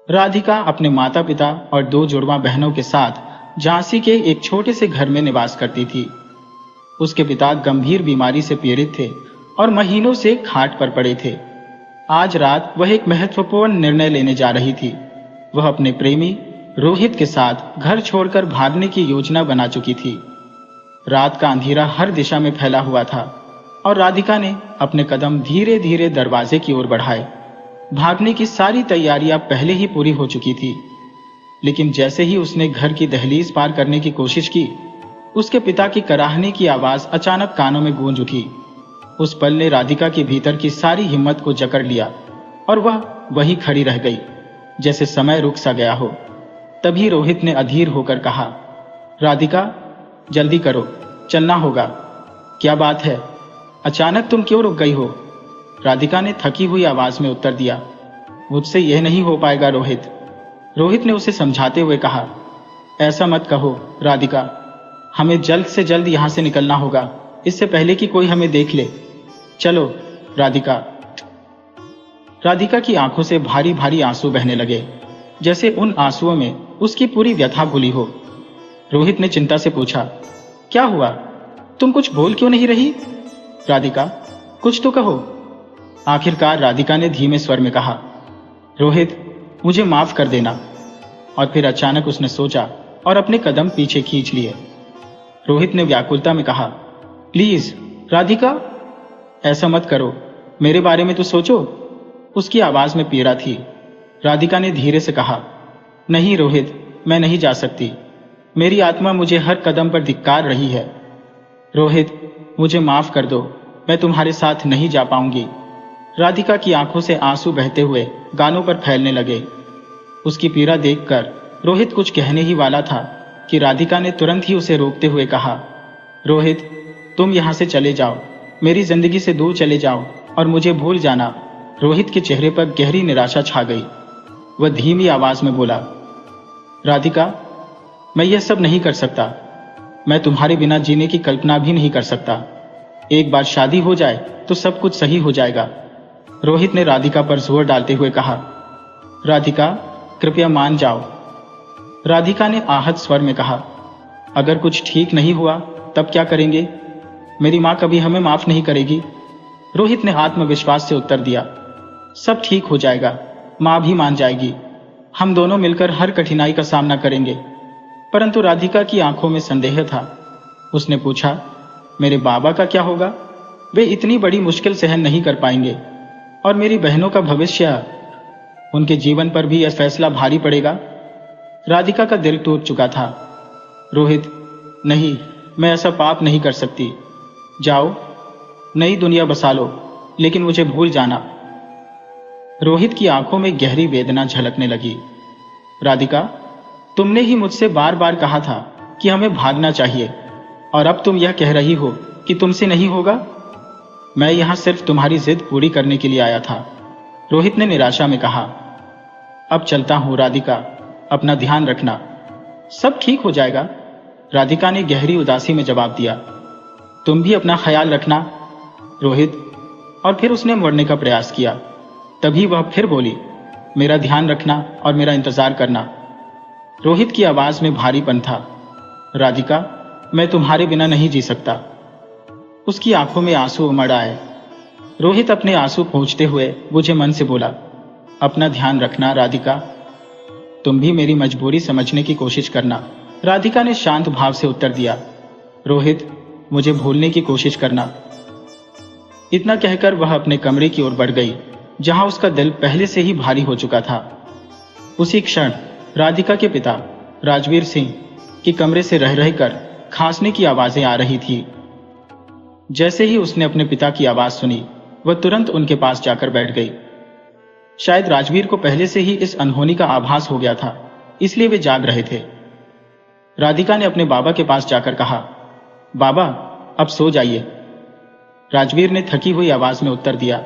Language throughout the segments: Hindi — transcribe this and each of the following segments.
राधिका अपने माता पिता और दो जुड़वा बहनों के साथ झांसी के एक छोटे से घर में निवास करती थी। उसके पिता गंभीर बीमारी से पीड़ित थे और महीनों से खाट पर पड़े थे। आज रात वह एक महत्वपूर्ण निर्णय लेने जा रही थी। वह अपने प्रेमी रोहित के साथ घर छोड़कर भागने की योजना बना चुकी थी। रात का अंधेरा हर दिशा में फैला हुआ था और राधिका ने अपने कदम धीरे धीरे दरवाजे की ओर बढ़ाए। भागने की सारी तैयारियां पहले ही पूरी हो चुकी थी, लेकिन जैसे ही उसने घर की दहलीज पार करने की कोशिश की, उसके पिता की कराहने की आवाज अचानक कानों में गूंज उठी। उस पल ने राधिका के भीतर की सारी हिम्मत को जकड़ लिया और वह वहीं खड़ी रह गई, जैसे समय रुक सा गया हो। तभी रोहित ने अधीर होकर कहा, राधिका, जल्दी करो, चलना होगा। क्या बात है, अचानक तुम क्यों रुक गई हो? राधिका ने थकी हुई आवाज में उत्तर दिया, मुझसे यह नहीं हो पाएगा रोहित। रोहित ने उसे समझाते हुए कहा, ऐसा मत कहो राधिका, हमें जल्द से जल्द यहां से निकलना होगा, इससे पहले कि कोई हमें देख ले। चलो राधिका। राधिका की आंखों से भारी भारी आंसू बहने लगे, जैसे उन आंसुओं में उसकी पूरी व्यथा भुली हो। रोहित ने चिंता से पूछा, क्या हुआ? तुम कुछ बोल क्यों नहीं रही? राधिका, कुछ तो कहो। आखिरकार राधिका ने धीमे स्वर में कहा, रोहित, मुझे माफ कर देना। और फिर अचानक उसने सोचा और अपने कदम पीछे खींच लिए। रोहित ने व्याकुलता में कहा, प्लीज राधिका, ऐसा मत करो, मेरे बारे में तो सोचो। उसकी आवाज में पीड़ा थी। राधिका ने धीरे से कहा, नहीं रोहित, मैं नहीं जा सकती। मेरी आत्मा मुझे हर कदम पर धिक्कार रही है। रोहित, मुझे माफ कर दो, मैं तुम्हारे साथ नहीं जा पाऊंगी। राधिका की आंखों से आंसू बहते हुए गालों पर फैलने लगे। उसकी पीड़ा देखकर रोहित कुछ कहने ही वाला था कि राधिका ने तुरंत ही उसे रोकते हुए कहा, रोहित, तुम यहां से चले जाओ, मेरी जिंदगी से दूर चले जाओ और मुझे भूल जाना। रोहित के चेहरे पर गहरी निराशा छा गई। वह धीमी आवाज में बोला, राधिका, मैं यह सब नहीं कर सकता। मैं तुम्हारे बिना जीने की कल्पना भी नहीं कर सकता। एक बार शादी हो जाए तो सब कुछ सही हो जाएगा। रोहित ने राधिका पर जोर डालते हुए कहा, राधिका, कृपया मान जाओ। राधिका ने आहत स्वर में कहा, अगर कुछ ठीक नहीं हुआ तब क्या करेंगे? मेरी मां कभी हमें माफ नहीं करेगी। रोहित ने आत्मविश्वास से उत्तर दिया, सब ठीक हो जाएगा, मां भी मान जाएगी। हम दोनों मिलकर हर कठिनाई का सामना करेंगे। परंतु राधिका की आंखों में संदेह था। उसने पूछा, मेरे बाबा का क्या होगा? वे इतनी बड़ी मुश्किल सहन नहीं कर पाएंगे। और मेरी बहनों का भविष्य, उनके जीवन पर भी यह फैसला भारी पड़ेगा। राधिका का दिल टूट चुका था। रोहित, नहीं, मैं ऐसा पाप नहीं कर सकती। जाओ, नई दुनिया बसा लो, लेकिन मुझे भूल जाना। रोहित की आंखों में गहरी वेदना झलकने लगी। राधिका, तुमने ही मुझसे बार बार कहा था कि हमें भागना चाहिए, और अब तुम यह कह रही हो कि तुमसे नहीं होगा। मैं यहां सिर्फ तुम्हारी जिद पूरी करने के लिए आया था। रोहित ने निराशा में कहा, अब चलता हूं राधिका, अपना ध्यान रखना, सब ठीक हो जाएगा। राधिका ने गहरी उदासी में जवाब दिया, तुम भी अपना ख्याल रखना रोहित। और फिर उसने मुड़ने का प्रयास किया। तभी वह फिर बोली, मेरा ध्यान रखना और मेरा इंतजार करना। रोहित की आवाज में भारीपन था। राधिका, मैं तुम्हारे बिना नहीं जी सकता। उसकी आंखों में आंसू उमड़ आए। रोहित अपने आंसू पोंछते हुए बुझे मन से बोला, अपना ध्यान रखना राधिका, तुम भी मेरी मजबूरी समझने की कोशिश करना। राधिका ने शांत भाव से उत्तर दिया, रोहित, मुझे भूलने की कोशिश करना। इतना कहकर वह अपने कमरे की ओर बढ़ गई, जहां उसका दिल पहले से ही भारी हो चुका था। उसी क्षण राधिका के पिता राजवीर सिंह के कमरे से रह रहकर खांसने की आवाजें आ रही थी। जैसे ही उसने अपने पिता की आवाज सुनी, वह तुरंत उनके पास जाकर बैठ गई। शायद राजवीर को पहले से ही इस अनहोनी का आभास हो गया था, इसलिए वे जाग रहे थे। राधिका ने अपने बाबा के पास जाकर कहा, बाबा, अब सो जाइए। राजवीर ने थकी हुई आवाज में उत्तर दिया,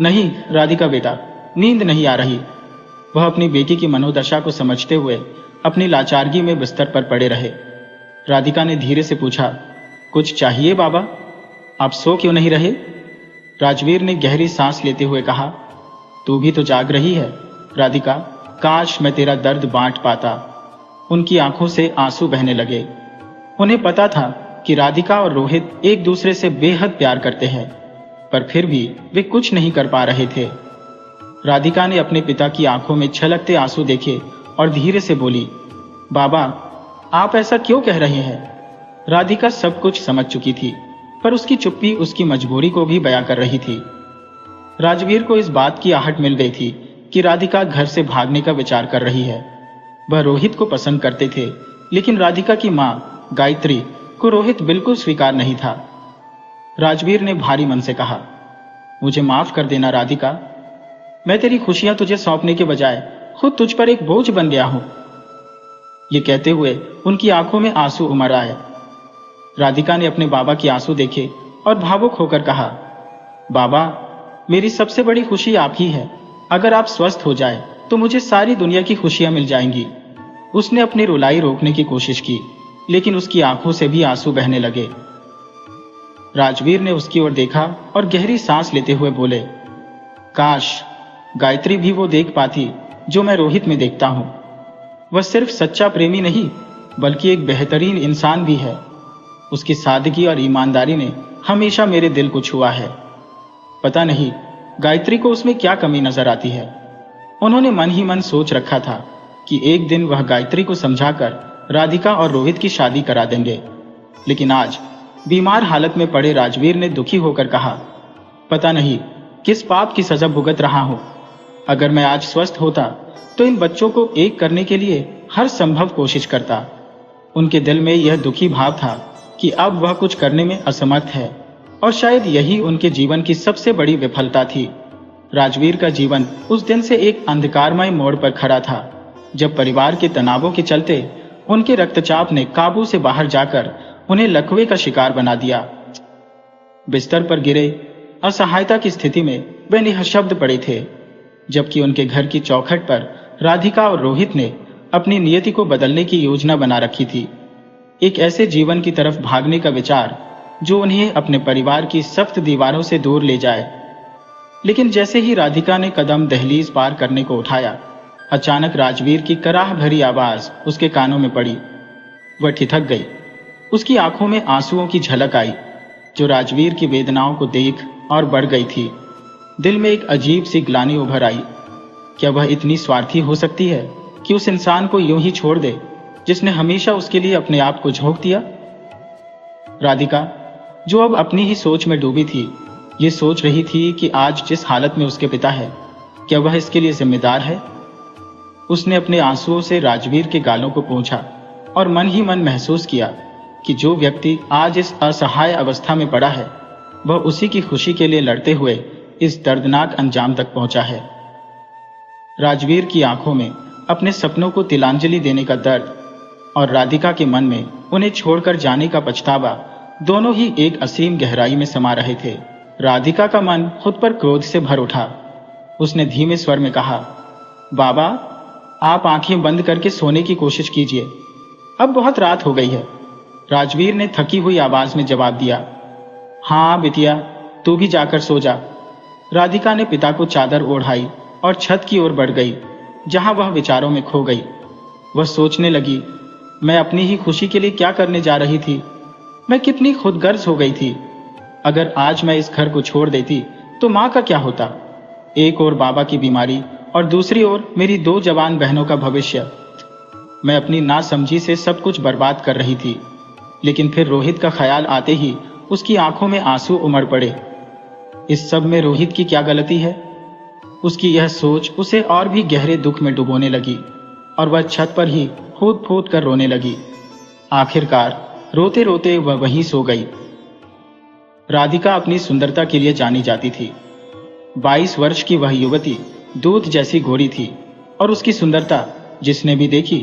नहीं राधिका बेटा, नींद नहीं आ रही। वह अपनी बेटी की मनोदशा को समझते हुए अपनी लाचारगी में बिस्तर पर पड़े रहे। राधिका ने धीरे से पूछा, कुछ चाहिए बाबा? आप सो क्यों नहीं रहे? राजवीर ने गहरी सांस लेते हुए कहा, तू भी तो जाग रही है राधिका, काश मैं तेरा दर्द बांट पाता। उनकी आंखों से आंसू बहने लगे। उन्हें पता था कि राधिका और रोहित एक दूसरे से बेहद प्यार करते हैं, पर फिर भी वे कुछ नहीं कर पा रहे थे। राधिका ने अपने पिता की आंखों में छलकते आंसू देखे और धीरे से बोली, बाबा, आप ऐसा क्यों कह रहे हैं? राधिका सब कुछ समझ चुकी थी, पर उसकी चुप्पी उसकी मजबूरी को भी बयां कर रही थी। राजवीर को इस बात की आहट मिल गई थी कि राधिका घर से भागने का विचार कर रही है। वह रोहित को पसंद करते थे, लेकिन राधिका की मां गायत्री को रोहित बिल्कुल स्वीकार नहीं था। राजवीर ने भारी मन से कहा, मुझे माफ कर देना राधिका, मैं तेरी खुशियां तुझे सौंपने के बजाय खुद तुझ पर एक बोझ बन गया हूं। ये कहते हुए उनकी आंखों में आंसू उमड़ आए। राधिका ने अपने बाबा के आंसू देखे और भावुक होकर कहा, बाबा, मेरी सबसे बड़ी खुशी आप ही है। अगर आप स्वस्थ हो जाए तो मुझे सारी दुनिया की खुशियां मिल जाएंगी। उसने अपनी रुलाई रोकने की कोशिश की, लेकिन उसकी आंखों से भी आंसू बहने लगे। राजवीर ने उसकी ओर देखा और गहरी सांस लेते हुए बोले, काश गायत्री भी वो देख पाती जो मैं रोहित में देखता हूं। वह सिर्फ सच्चा प्रेमी नहीं, बल्कि एक बेहतरीन इंसान भी है। उसकी सादगी और ईमानदारी ने हमेशा मेरे दिल को छुआ है। पता नहीं गायत्री को उसमें क्या कमी नजर आती है। उन्होंने मन ही मन सोच रखा था कि एक दिन वह गायत्री को समझाकर राधिका और रोहित की शादी करा देंगे, लेकिन आज बीमार हालत में पड़े राजवीर ने दुखी होकर कहा, पता नहीं किस पाप की सजा भुगत रहा हूं। अगर मैं आज स्वस्थ होता तो इन बच्चों को एक करने के लिए हर संभव कोशिश करता। उनके दिल में यह दुखी भाव था कि अब वह कुछ करने में असमर्थ है, और शायद यही उनके जीवन की सबसे बड़ी विफलता थी। राजवीर का जीवन उस दिन से एक अंधकारमय मोड़ पर खड़ा था, जब परिवार के तनावों के चलते उनके रक्तचाप ने काबू से बाहर जाकर उन्हें लकवे का शिकार बना दिया। बिस्तर पर गिरे असहायता की स्थिति में वे निःशब्द पड़े थे, जबकि उनके घर की चौखट पर राधिका और रोहित ने अपनी नियति को बदलने की योजना बना रखी थी। एक ऐसे जीवन की तरफ भागने का विचार जो उन्हें अपने परिवार की सख्त दीवारों से दूर ले जाए। लेकिन जैसे ही राधिका ने कदम दहलीज पार करने को उठाया, अचानक राजवीर की कराह भरी आवाज उसके कानों में पड़ी। वह ठिठक गई। उसकी आंखों में आंसुओं की झलक आई, जो राजवीर की वेदनाओं को देख और बढ़ गई थी। दिल में एक अजीब सी ग्लानि उभर आई। क्या वह इतनी स्वार्थी हो सकती है कि उस इंसान को यूं ही छोड़ दे जिसने हमेशा उसके लिए अपने आप को झोंक दिया? राधिका, जो अब अपनी ही सोच में डूबी थी, ये सोच रही थी कि आज जिस हालत में उसके पिता है, क्या वह इसके लिए जिम्मेदार है? उसने अपने आंसुओं से राजवीर के गालों को पोंछा और मन ही मन महसूस किया कि जो व्यक्ति आज इस असहाय अवस्था में पड़ा है, वह उसी की खुशी के लिए लड़ते हुए इस दर्दनाक अंजाम तक पहुंचा है। राजवीर की आंखों में अपने सपनों को तिलांजलि देने का दर्द और राधिका के मन में उन्हें छोड़कर जाने का पछतावा दोनों ही एक असीम गहराई में समा रहे थे। राधिका का मन खुद पर क्रोध से भर उठा। उसने धीमे स्वर में कहा, बाबा, आप आंखें बंद करके सोने की कोशिश कीजिए, अब बहुत रात हो गई है। राजवीर ने थकी हुई आवाज में जवाब दिया, हाँ बिटिया, तू भी जाकर सो जा। राधिका ने पिता को चादर ओढ़ाई और छत की ओर बढ़ गई, जहां वह विचारों में खो गई। वह सोचने लगी, मैं अपनी ही खुशी के लिए क्या करने जा रही थी। मैं कितनी खुदगर्ज हो गई थी। अगर आज मैं इस घर को छोड़ देती तो माँ का क्या होता? एक ओर बाबा की बीमारी और दूसरी ओर मेरी 2 जवान बहनों का भविष्य। मैं अपनी नासमझी से सब कुछ बर्बाद कर रही थी। लेकिन फिर रोहित का ख्याल आते ही उसकी आंखों में आंसू उमड़ पड़े। इस सब में रोहित की क्या गलती है? उसकी यह सोच उसे और भी गहरे दुख में डुबोने लगी और वह छत पर ही फूट फूट कर रोने लगी। आखिरकार रोते रोते वह वहीं सो गई। राधिका अपनी सुंदरता के लिए जानी जाती थी। 22 वर्ष की वह युवती दूध जैसी गोरी थी और उसकी सुंदरता जिसने भी देखी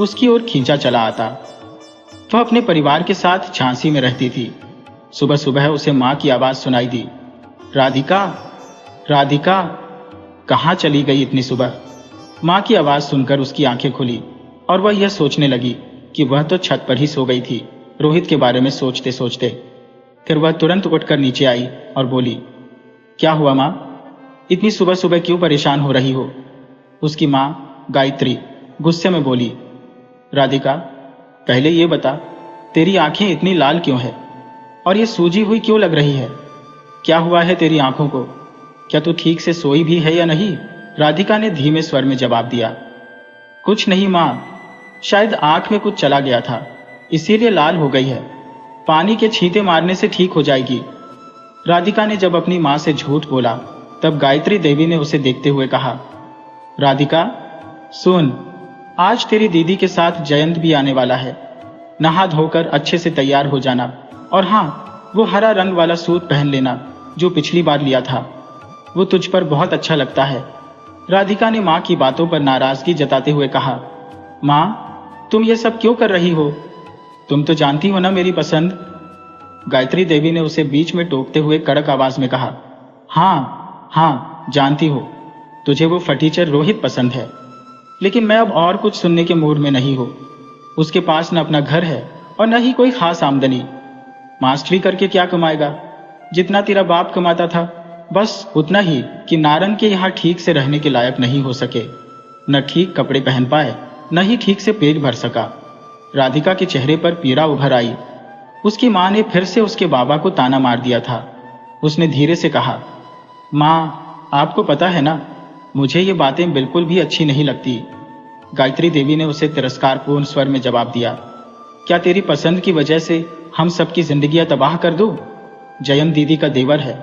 उसकी ओर खींचा चला आता। वह अपने परिवार के साथ झांसी में रहती थी। सुबह सुबह उसे मां की आवाज सुनाई दी, राधिका, राधिका, कहाँ चली गई इतनी सुबह? मां की आवाज सुनकर उसकी आंखें खुली और वह यह सोचने लगी कि वह तो छत पर ही सो गई थी, रोहित के बारे में सोचते सोचते। फिर वह तुरंत उठकर नीचे आई और बोली, क्या हुआ मां? इतनी सुबह सुबह क्यों परेशान हो रही हो? उसकी मां गायत्री गुस्से में बोली। राधिका, पहले ये बता, तेरी आंखें इतनी लाल क्यों है और ये सूजी हुई क्यों लग रही है? क्या हुआ है तेरी आंखों को? क्या तू ठीक से सोई भी है या नहीं? राधिका ने धीमे स्वर में जवाब दिया। कुछ नहीं माँ, शायद आंख में कुछ चला गया था, इसीलिए लाल हो गई है। पानी के छींटे मारने से ठीक हो जाएगी। राधिका ने जब अपनी माँ से झूठ बोला तब गायत्री देवी ने उसे देखते हुए कहा, राधिका सुन, आज तेरी दीदी के साथ जयंत भी आने वाला है। नहा धोकर अच्छे से तैयार हो जाना, और हाँ, वो हरा रंग वाला सूट पहन लेना जो पिछली बार लिया था, वो तुझ पर बहुत अच्छा लगता है। राधिका ने माँ की बातों पर नाराजगी जताते हुए कहा, माँ तुम ये सब क्यों कर रही हो? तुम तो जानती हो ना मेरी पसंद। गायत्री देवी ने उसे बीच में टोकते हुए कड़क आवाज में कहा, हाँ जानती हो, तुझे वो फटीचर रोहित पसंद है, लेकिन मैं अब और कुछ सुनने के मूड में नहीं हूं। उसके पास न अपना घर है और न ही कोई खास आमदनी। मास्टरी करके क्या कमाएगा? जितना तेरा बाप कमाता था बस उतना ही कि नारंग के यहाँ ठीक से रहने के लायक नहीं हो सके, न ठीक कपड़े पहन पाए, न ही ठीक से पेट भर सका। राधिका के चेहरे पर पीड़ा उभर आई। उसकी माँ ने फिर से उसके बाबा को ताना मार दिया था। उसने धीरे से कहा, माँ आपको पता है ना, मुझे ये बातें बिल्कुल भी अच्छी नहीं लगती। गायत्री देवी ने उसे तिरस्कारपूर्ण स्वर में जवाब दिया, क्या तेरी पसंद की वजह से हम सबकी जिंदगियां तबाह कर दूं? जयंत दीदी का देवर है,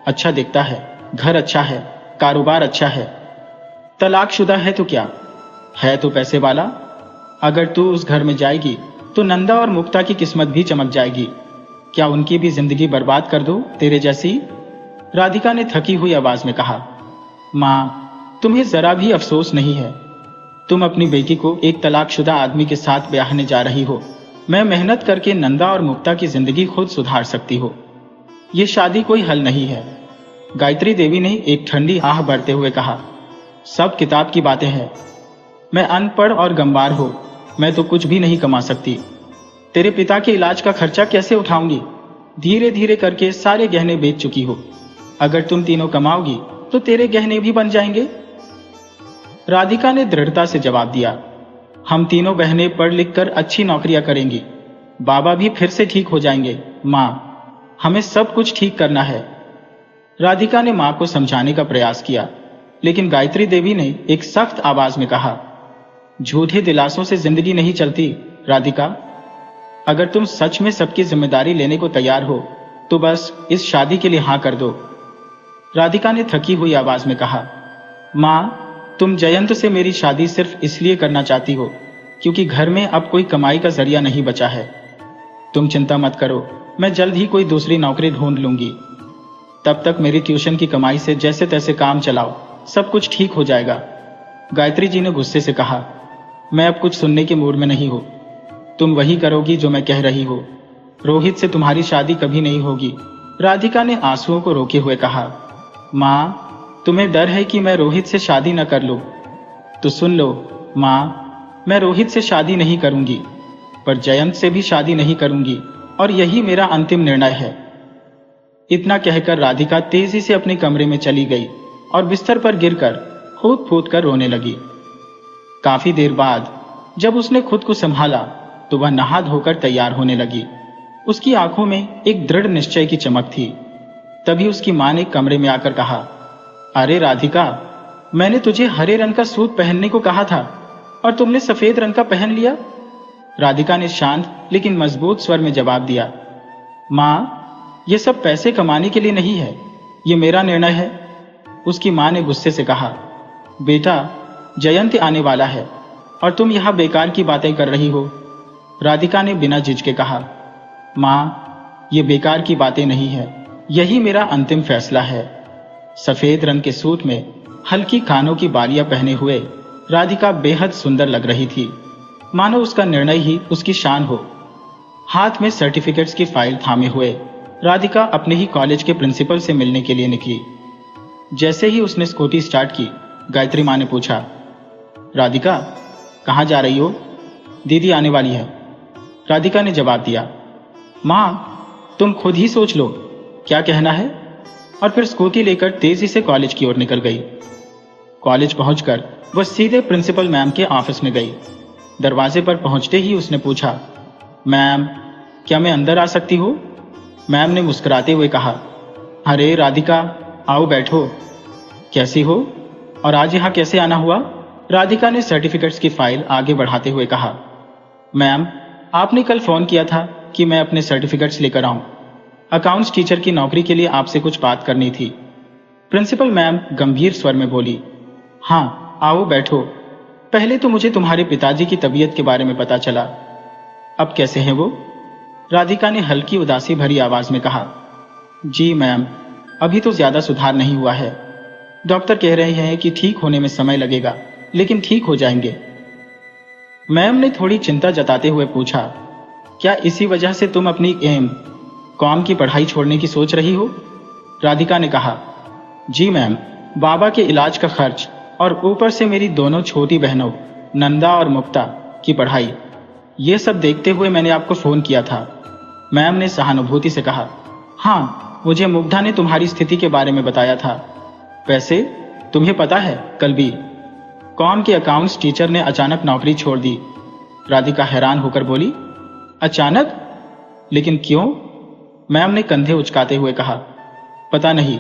अच्छा दिखता है, घर अच्छा है, कारोबार अच्छा है। तलाकशुदा है तो क्या है, तो पैसे वाला। अगर तू उस घर में जाएगी तो नंदा और मुक्ता की किस्मत भी चमक जाएगी। क्या उनकी भी जिंदगी बर्बाद कर दो तेरे जैसी? राधिका ने थकी हुई आवाज में कहा, माँ तुम्हें जरा भी अफसोस नहीं है? तुम अपनी बेटी को एक तलाकशुदा आदमी के साथ ब्याहने जा रही हो। मैं मेहनत करके नंदा और मुक्ता की जिंदगी खुद सुधार सकती हो। ये शादी कोई हल नहीं है। गायत्री देवी ने एक ठंडी आह भरते हुए कहा, सब किताब की बातें हैं। मैं अनपढ़ और गंवार हो, मैं तो कुछ भी नहीं कमा सकती। तेरे पिता के इलाज का खर्चा कैसे उठाऊंगी? धीरे धीरे करके सारे गहने बेच चुकी हो। अगर तुम तीनों कमाओगी तो तेरे गहने भी बन जाएंगे। राधिका ने दृढ़ता से जवाब दिया, हम तीनों बहनें पढ़ लिख कर अच्छी नौकरियां करेंगी, बाबा भी फिर से ठीक हो जाएंगे। माँ हमें सब कुछ ठीक करना है। राधिका ने माँ को समझाने का प्रयास किया, लेकिन गायत्री देवी ने एक सख्त आवाज में कहा, झूठे दिलासों से जिंदगी नहीं चलती राधिका। अगर तुम सच में सबकी जिम्मेदारी लेने को तैयार हो तो बस इस शादी के लिए हाँ कर दो। राधिका ने थकी हुई आवाज में कहा, माँ तुम जयंत से मेरी शादी सिर्फ इसलिए करना चाहती हो क्योंकि घर में अब कोई कमाई का जरिया नहीं बचा है। तुम चिंता मत करो, मैं जल्द ही कोई दूसरी नौकरी ढूंढ लूंगी। तब तक मेरी ट्यूशन की कमाई से जैसे तैसे काम चलाओ, सब कुछ ठीक हो जाएगा। गायत्री जी ने गुस्से से कहा, मैं अब कुछ सुनने के मूड में नहीं हूं। तुम वही करोगी जो मैं कह रही हूं। रोहित से तुम्हारी शादी कभी नहीं होगी। राधिका ने आंसुओं को रोके हुए कहा, माँ तुम्हें डर है कि मैं रोहित से शादी न कर लूं। तो सुन लो माँ, मैं रोहित से शादी नहीं करूंगी, पर जयंत से भी शादी नहीं करूंगी, और यही मेरा अंतिम निर्णय है। इतना कहकर राधिका तेजी से अपने कमरे में चली गई और बिस्तर पर गिरकर फूट फूट कर रोने लगी। काफी देर बाद जब उसने खुद को संभाला तो वह नहा धोकर तैयार होने लगी। उसकी आंखों में एक दृढ़ निश्चय की चमक थी। तभी उसकी मां ने कमरे में आकर कहा, अरे राधिका, मैंने तुझे हरे रंग का सूट पहनने को कहा था और तुमने सफेद रंग का पहन लिया। राधिका ने शांत लेकिन मजबूत स्वर में जवाब दिया, मां यह सब पैसे कमाने के लिए नहीं है, ये मेरा निर्णय है। उसकी मां ने गुस्से से कहा, बेटा जयंत आने वाला है और तुम यहां बेकार की बातें कर रही हो। राधिका ने बिना झिझके कहा, मां ये बेकार की बातें नहीं है, यही मेरा अंतिम फैसला है। सफेद रंग के सूट में हल्की कानों की बालियां पहने हुए राधिका बेहद सुंदर लग रही थी, मानो उसका निर्णय ही उसकी शान हो। हाथ में सर्टिफिकेट्स की फाइल थामे हुए राधिका अपने ही कॉलेज के प्रिंसिपल से मिलने के लिए निकली। जैसे ही उसने स्कूटी स्टार्ट की, गायत्री माँ ने पूछा, राधिका कहाँ जा रही हो? दीदी आने वाली है। राधिका ने जवाब दिया, माँ तुम खुद ही सोच लो क्या कहना है, और फिर स्कूटी लेकर तेजी से कॉलेज की ओर निकल गई। कॉलेज पहुंचकर वह सीधे प्रिंसिपल मैम के ऑफिस में गई। दरवाजे पर पहुंचते ही उसने पूछा, मैम, क्या मैं अंदर आ सकती हूँ? मैम ने मुस्कुराते हुए कहा, अरे राधिका, आओ बैठो। कैसी हो और आज यहाँ कैसे आना हुआ? राधिका ने सर्टिफिकेट्स की फाइल आगे बढ़ाते हुए कहा, मैम, आपने कल फोन किया था कि मैं अपने सर्टिफिकेट्स लेकर आऊं। अकाउंट्स टीचर की नौकरी के लिए आपसे कुछ बात करनी थी। प्रिंसिपल मैम गंभीर स्वर में बोली, हाँ, आओ बैठो। पहले तो मुझे तुम्हारे पिताजी की तबीयत के बारे में पता चला। अब कैसे हैं वो? राधिका ने हल्की उदासी भरी आवाज में कहा, जी मैम, अभी तो ज्यादा सुधार नहीं हुआ है। डॉक्टर कह रहे हैं कि ठीक होने में समय लगेगा, लेकिन ठीक हो जाएंगे। मैम ने थोड़ी चिंता जताते हुए पूछा, क्या इसी वजह से तुम अपनी कॉम की पढ़ाई छोड़ने की सोच रही हो? राधिका ने कहा, जी मैम, बाबा के इलाज का खर्च और ऊपर से मेरी दोनों छोटी बहनों नंदा और मुक्ता की पढ़ाई, ये सब देखते हुए मैंने आपको फोन किया था। मैम ने सहानुभूति से कहा, हाँ, मुझे मुग्धा ने तुम्हारी स्थिति के बारे में बताया था। वैसे तुम्हें पता है, कल भी कॉम के अकाउंट्स टीचर ने अचानक नौकरी छोड़ दी। राधिका हैरान होकर बोली, अचानक? लेकिन क्यों? मैम ने कंधे उचकाते हुए कहा, पता नहीं,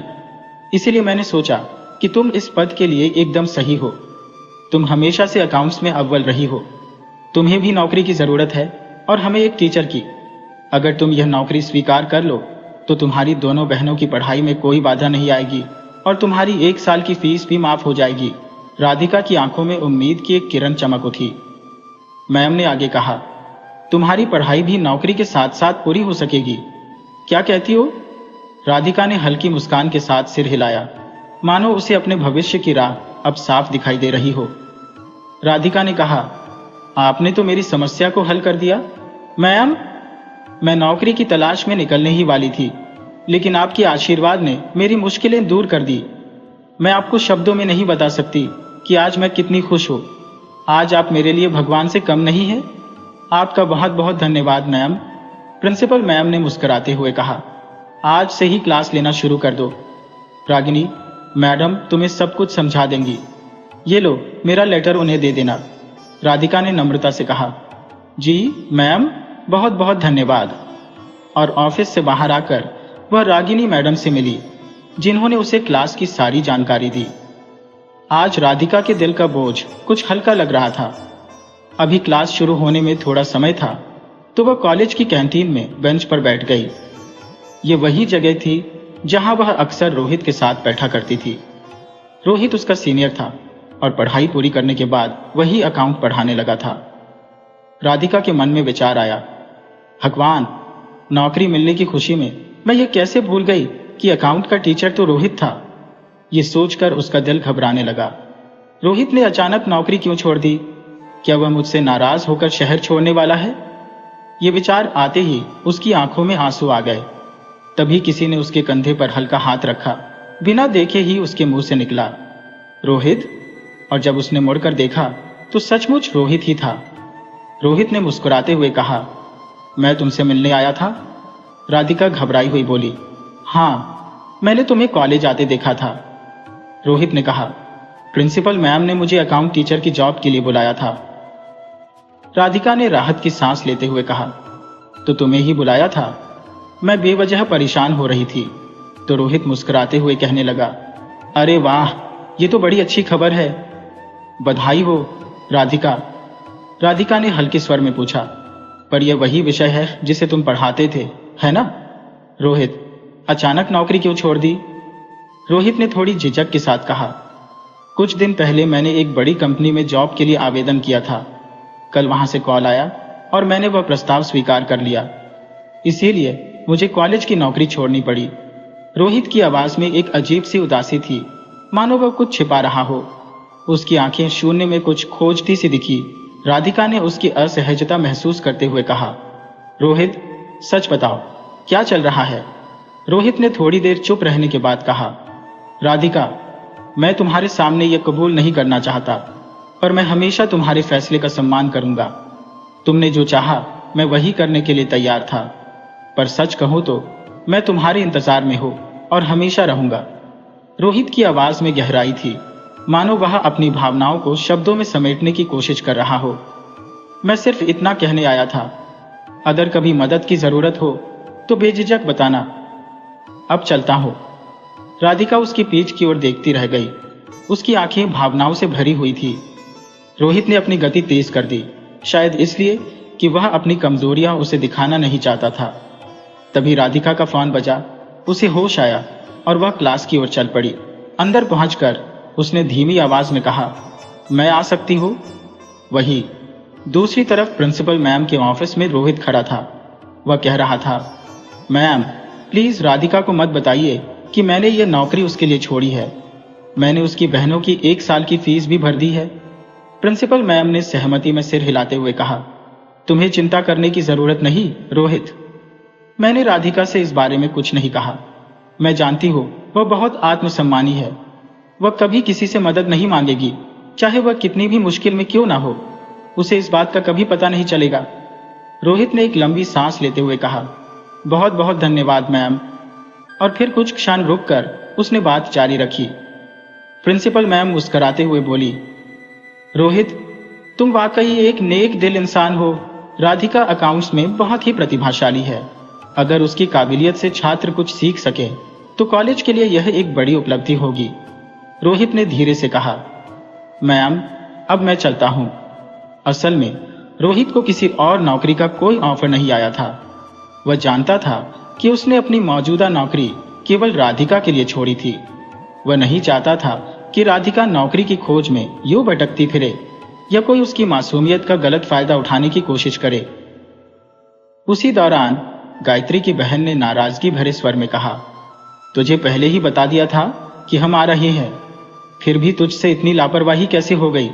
इसीलिए मैंने सोचा कि तुम इस पद के लिए एकदम सही हो। तुम हमेशा से अकाउंट्स में अव्वल रही हो। तुम्हें भी नौकरी की जरूरत है और हमें एक टीचर की। अगर तुम यह नौकरी स्वीकार कर लो तो तुम्हारी दोनों बहनों की पढ़ाई में कोई बाधा नहीं आएगी और तुम्हारी 1 साल की फीस भी माफ हो जाएगी। राधिका की आंखों में उम्मीद की एक किरण चमक उठी। मैम ने आगे कहा, तुम्हारी पढ़ाई भी नौकरी के साथ साथ पूरी हो सकेगी। क्या कहती हो? राधिका ने हल्की मुस्कान के साथ सिर हिलाया, मानो उसे अपने भविष्य की राह अब साफ दिखाई दे रही हो। राधिका ने कहा, आपने तो मेरी समस्या को हल कर दिया। मैम, मैं नौकरी की तलाश में निकलने ही वाली थी, लेकिन आपके आशीर्वाद ने मेरी मुश्किलें दूर कर दी। मैं आपको शब्दों में नहीं बता सकती कि आज मैं कितनी खुश हूँ। आज आप मेरे लिए भगवान से कम नहीं है। आपका बहुत बहुत धन्यवाद मैम। प्रिंसिपल मैम ने मुस्कुराते हुए कहा, आज से ही क्लास लेना शुरू कर दो। रागिनी, मैडम तुम्हें सब कुछ समझा देंगी। ये लो, मेरा लेटर उन्हें दे देना। राधिका ने नम्रता से कहा, जी मैम, बहुत बहुत धन्यवाद। और ऑफिस से बाहर आकर वह रागिनी मैडम से मिली, जिन्होंने उसे क्लास की सारी जानकारी दी। आज राधिका के दिल का बोझ कुछ हल्का लग रहा था। अभी क्लास शुरू होने में थोड़ा समय था तो वह कॉलेज की कैंटीन में बेंच पर बैठ गई। ये वही जगह थी जहां वह अक्सर रोहित के साथ बैठा करती थी। रोहित उसका सीनियर था और पढ़ाई पूरी करने के बाद वही अकाउंट पढ़ाने लगा था। राधिका के मन में विचार आया, भगवान, नौकरी मिलने की खुशी में मैं ये कैसे भूल गई कि अकाउंट का टीचर तो रोहित था। ये सोचकर उसका दिल घबराने लगा। रोहित ने अचानक नौकरी क्यों छोड़ दी? क्या वह मुझसे नाराज होकर शहर छोड़ने वाला है? ये विचार आते ही उसकी आंखों में आंसू आ गए। तभी किसी ने उसके कंधे पर हल्का हाथ रखा। बिना देखे ही उसके मुंह से निकला, रोहित। और जब उसने मुड़कर देखा तो सचमुच रोहित ही था। रोहित ने मुस्कुराते हुए कहा, मैं तुमसे मिलने आया था। राधिका घबराई हुई बोली, हाँ, मैंने तुम्हें कॉलेज आते देखा था। रोहित ने कहा, प्रिंसिपल मैम ने मुझे अकाउंट टीचर की जॉब के लिए बुलाया था। राधिका ने राहत की सांस लेते हुए कहा, तो तुम्हें ही बुलाया था? मैं बेवजह परेशान हो रही थी। तो रोहित मुस्कुराते हुए कहने लगा, अरे वाह, ये तो बड़ी अच्छी खबर है। बधाई हो राधिका। राधिका ने हल्के स्वर में पूछा, पर यह वही विषय है जिसे तुम पढ़ाते थे, है ना? रोहित, अचानक नौकरी क्यों छोड़ दी? रोहित ने थोड़ी झिझक के साथ कहा, कुछ दिन पहले मैंने एक बड़ी कंपनी में जॉब के लिए आवेदन किया था। कल वहां से कॉल आया और मैंने वह प्रस्ताव स्वीकार कर लिया। इसीलिए मुझे कॉलेज की नौकरी छोड़नी पड़ी। रोहित की आवाज में एक अजीब सी उदासी थी, मानो वह कुछ छिपा रहा हो। उसकी आंखें शून्य में कुछ खोजती सी दिखी। राधिका ने उसकी असहजता महसूस करते हुए कहा, रोहित, सच बताओ, क्या चल रहा है? रोहित ने थोड़ी देर चुप रहने के बाद कहा, राधिका, मैं तुम्हारे सामने यह कबूल नहीं करना चाहता, पर मैं हमेशा तुम्हारे फैसले का सम्मान करूंगा। तुमने जो चाहा मैं वही करने के लिए तैयार था, पर सच कहूं तो मैं तुम्हारे इंतजार में हूं और हमेशा रहूंगा। रोहित की आवाज में गहराई थी, मानो वह अपनी भावनाओं को शब्दों में समेटने की कोशिश कर रहा हो। मैं सिर्फ इतना कहने आया था, अगर कभी मदद की जरूरत हो तो बेझिझक बताना। अब चलता हूं। राधिका उसकी पीठ की ओर देखती रह गई। उसकी आंखें भावनाओं से भरी हुई थी। रोहित ने अपनी गति तेज कर दी, शायद इसलिए कि वह अपनी कमजोरियां उसे दिखाना नहीं चाहता था। तभी राधिका का फोन बजा। उसे होश आया और वह क्लास की ओर चल पड़ी। अंदर पहुंचकर उसने धीमी आवाज में कहा, मैं आ सकती हूँ? वही दूसरी तरफ प्रिंसिपल मैम के ऑफिस में रोहित खड़ा था। वह कह रहा था, मैम प्लीज राधिका को मत बताइए कि मैंने ये नौकरी उसके लिए छोड़ी है। मैंने उसकी बहनों की 1 साल की फीस भी भर दी है। प्रिंसिपल मैम ने सहमति में सिर हिलाते हुए कहा, तुम्हें चिंता करने की जरूरत नहीं रोहित। मैंने राधिका से इस बारे में कुछ नहीं कहा। मैं जानती हूँ वह बहुत आत्मसम्मानी है। वह कभी किसी से मदद नहीं मांगेगी, चाहे वह कितनी भी मुश्किल में क्यों ना हो। उसे इस बात का कभी पता नहीं चलेगा। रोहित ने एक लंबी सांस लेते हुए कहा, बहुत बहुत धन्यवाद मैम। और फिर कुछ क्षण रुककर उसने बात जारी रखी। प्रिंसिपल मैम मुस्कुराते हुए बोली, रोहित तुम वाकई एक नेक दिल इंसान हो। राधिका अकाउंट्स में बहुत ही प्रतिभाशाली है। अगर उसकी काबिलियत से छात्र कुछ सीख सके तो कॉलेज के लिए यह एक बड़ी उपलब्धि होगी। रोहित ने धीरे से कहा, मैम अब मैं चलता हूं। असल में रोहित को किसी और नौकरी का कोई ऑफर नहीं आया था। वह जानता था कि उसने अपनी मौजूदा नौकरी केवल राधिका के लिए छोड़ी थी। वह नहीं चाहता था कि राधिका नौकरी की खोज में यूं भटकती फिरे या कोई उसकी मासूमियत का गलत फायदा उठाने की कोशिश करे। उसी दौरान गायत्री की बहन ने नाराजगी भरे स्वर में कहा, तुझे पहले ही बता दिया था कि हम आ रहे हैं, फिर भी तुझसे इतनी लापरवाही कैसे हो गई?